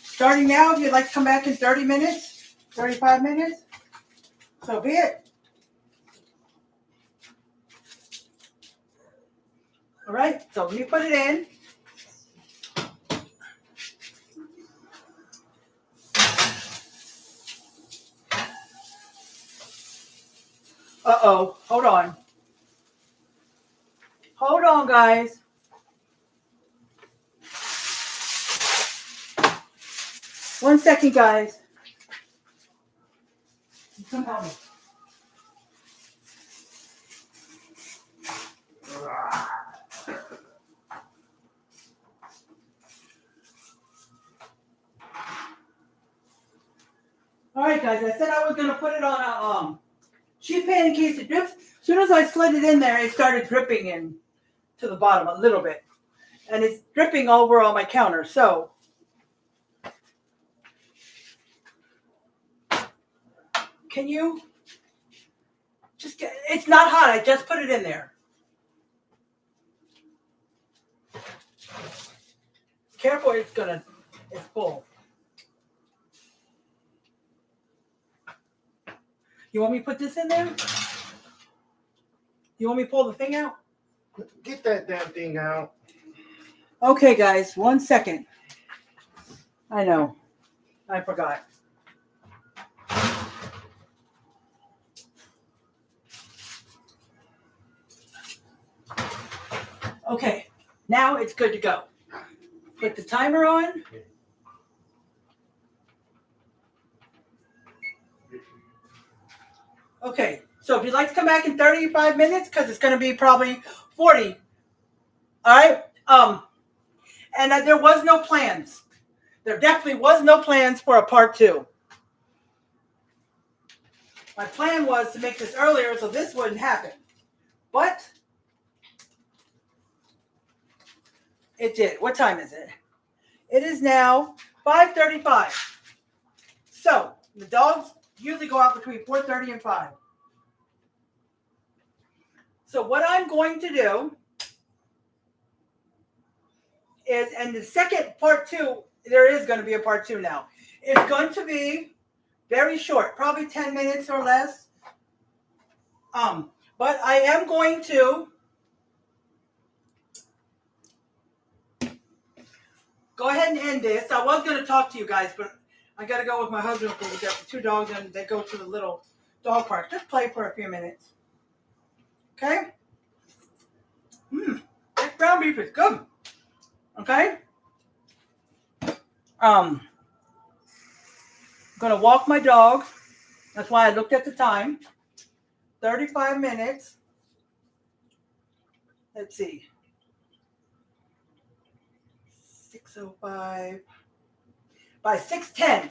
starting now, if you'd like to come back in 30 minutes, 35 minutes, so be it. All right, so let me put it in. Uh-oh, hold on. Hold on, guys. One second, guys. Come on. All right, guys. I said I was gonna put it on a sheet pan in case it drips. As soon as I slid it in there, it started dripping in to the bottom a little bit, and it's dripping over on my counter. So, can you just get? It's not hot. I just put it in there. Careful, it's full. You want me to put this in there? You want me to pull the thing out? Get that damn thing out. Okay, guys, 1 second. I know. I forgot. Okay, now it's good to go. Put the timer on. Okay, so if you'd like to come back in 35 minutes, because it's going to be probably 40. All right. And there was no plans. There definitely was no plans for a part 2. My plan was to make this earlier so this wouldn't happen. But it did. What time is it? It is now 5:35. So the dogs usually go out between 4:30 and 5. So what I'm going to do is, and the second part 2, there is going to be a part 2 now. It's going to be very short, probably 10 minutes or less. But I am going to go ahead and end this. I was going to talk to you guys, but I got to go with my husband because we got the 2 dogs and they go to the little dog park. Just play for a few minutes. Okay? That ground beef is good. Okay? I'm going to walk my dog. That's why I looked at the time. 35 minutes. Let's see. 6:05. By 6:10.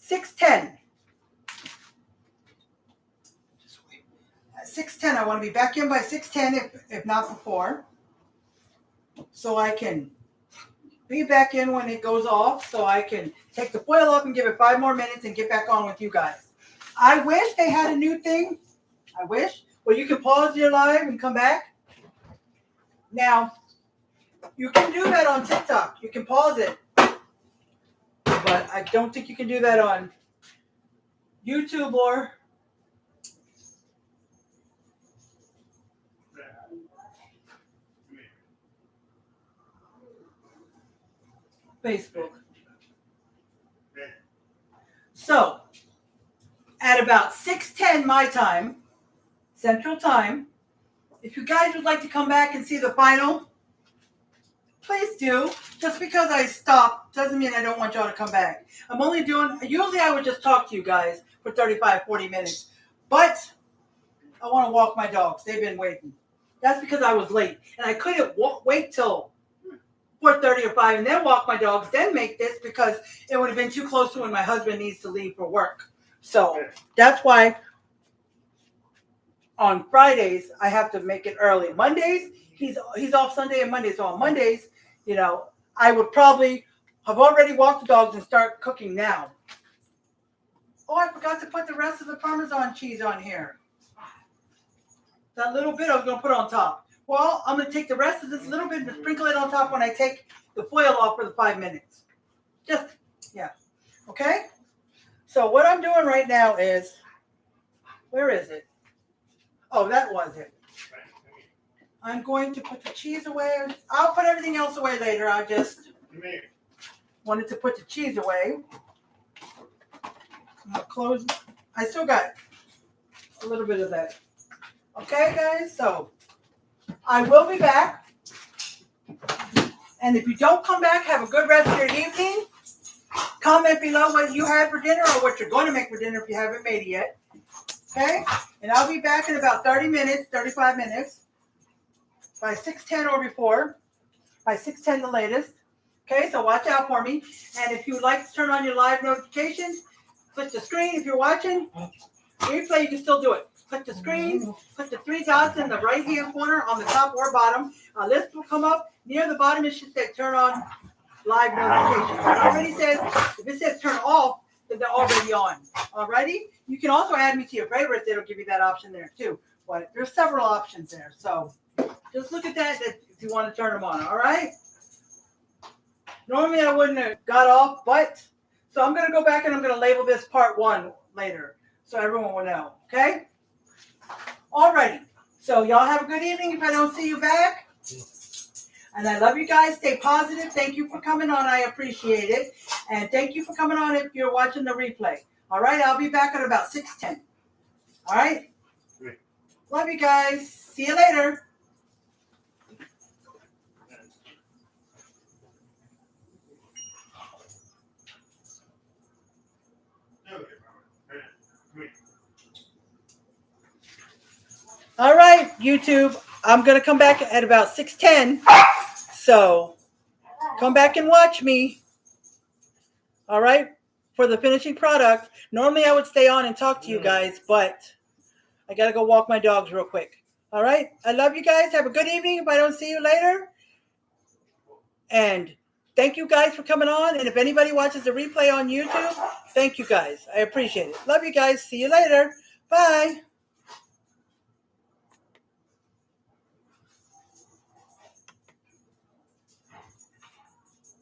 6:10. At 6:10, I want to be back in by 6:10, if not before. So I can be back in when it goes off, so I can take the foil off and give it 5 more minutes and get back on with you guys. I wish they had a new thing. I wish. Where you can pause your live and come back. Now, you can do that on TikTok. You can pause it. But I don't think you can do that on YouTube or Facebook. So, at about 6:10 my time, Central Time, if you guys would like to come back and see the final, please do. Just because I stopped doesn't mean I don't want y'all to come back. I'm only doing, usually I would just talk to you guys for 35, 40 minutes. But I want to walk my dogs. They've been waiting. That's because I was late. And I couldn't wait till 4:30 or 5 and then walk my dogs, then make this because it would have been too close to when my husband needs to leave for work. So that's why on Fridays I have to make it early. Mondays, he's off Sunday and Monday. So on Mondays, I would probably have already walked the dogs and start cooking now. Oh, I forgot to put the rest of the Parmesan cheese on here. That little bit I was going to put on top. Well, I'm going to take the rest of this little bit and sprinkle it on top when I take the foil off for the 5 minutes. Just, yeah. Okay? So what I'm doing right now is, where is it? Oh, that was it. I'm going to put the cheese away. I'll put everything else away later. I just wanted to put the cheese away. I'll close. I still got a little bit of that. Okay, guys? So I will be back. And if you don't come back, have a good rest of your evening. Comment below what you had for dinner or what you're going to make for dinner if you haven't made it yet. Okay? And I'll be back in about 30 minutes, 35 minutes. By 6:10 or before. By 6:10 the latest. Okay, so watch out for me. And if you'd like to turn on your live notifications, click the screen. If you're watching replay, you can still do it. Click the screen, click the three dots in the right-hand corner on the top or bottom. A list will come up. Near the bottom, it should say turn on live notifications. It already says, if it says turn off, then they're already on. Alrighty? You can also add me to your favorites. It'll give you that option there too. But there's several options there. So just look at that if you want to turn them on. All right? Normally I wouldn't have got off, but so I'm going to go back and I'm going to label this part 1 later so everyone will know. Okay? Alrighty. So y'all have a good evening if I don't see you back. And I love you guys. Stay positive. Thank you for coming on. I appreciate it. And thank you for coming on if you're watching the replay. All right. I'll be back at about 6:10. All right. Great. Love you guys. See you later. All right, YouTube. I'm going to come back at about 6:10. So come back and watch me. All right, for the finishing product. Normally I would stay on and talk to you guys, but I got to go walk my dogs real quick. All right, I love you guys. Have a good evening if I don't see you later. And thank you guys for coming on. And if anybody watches the replay on YouTube, thank you guys. I appreciate it. Love you guys. See you later. Bye.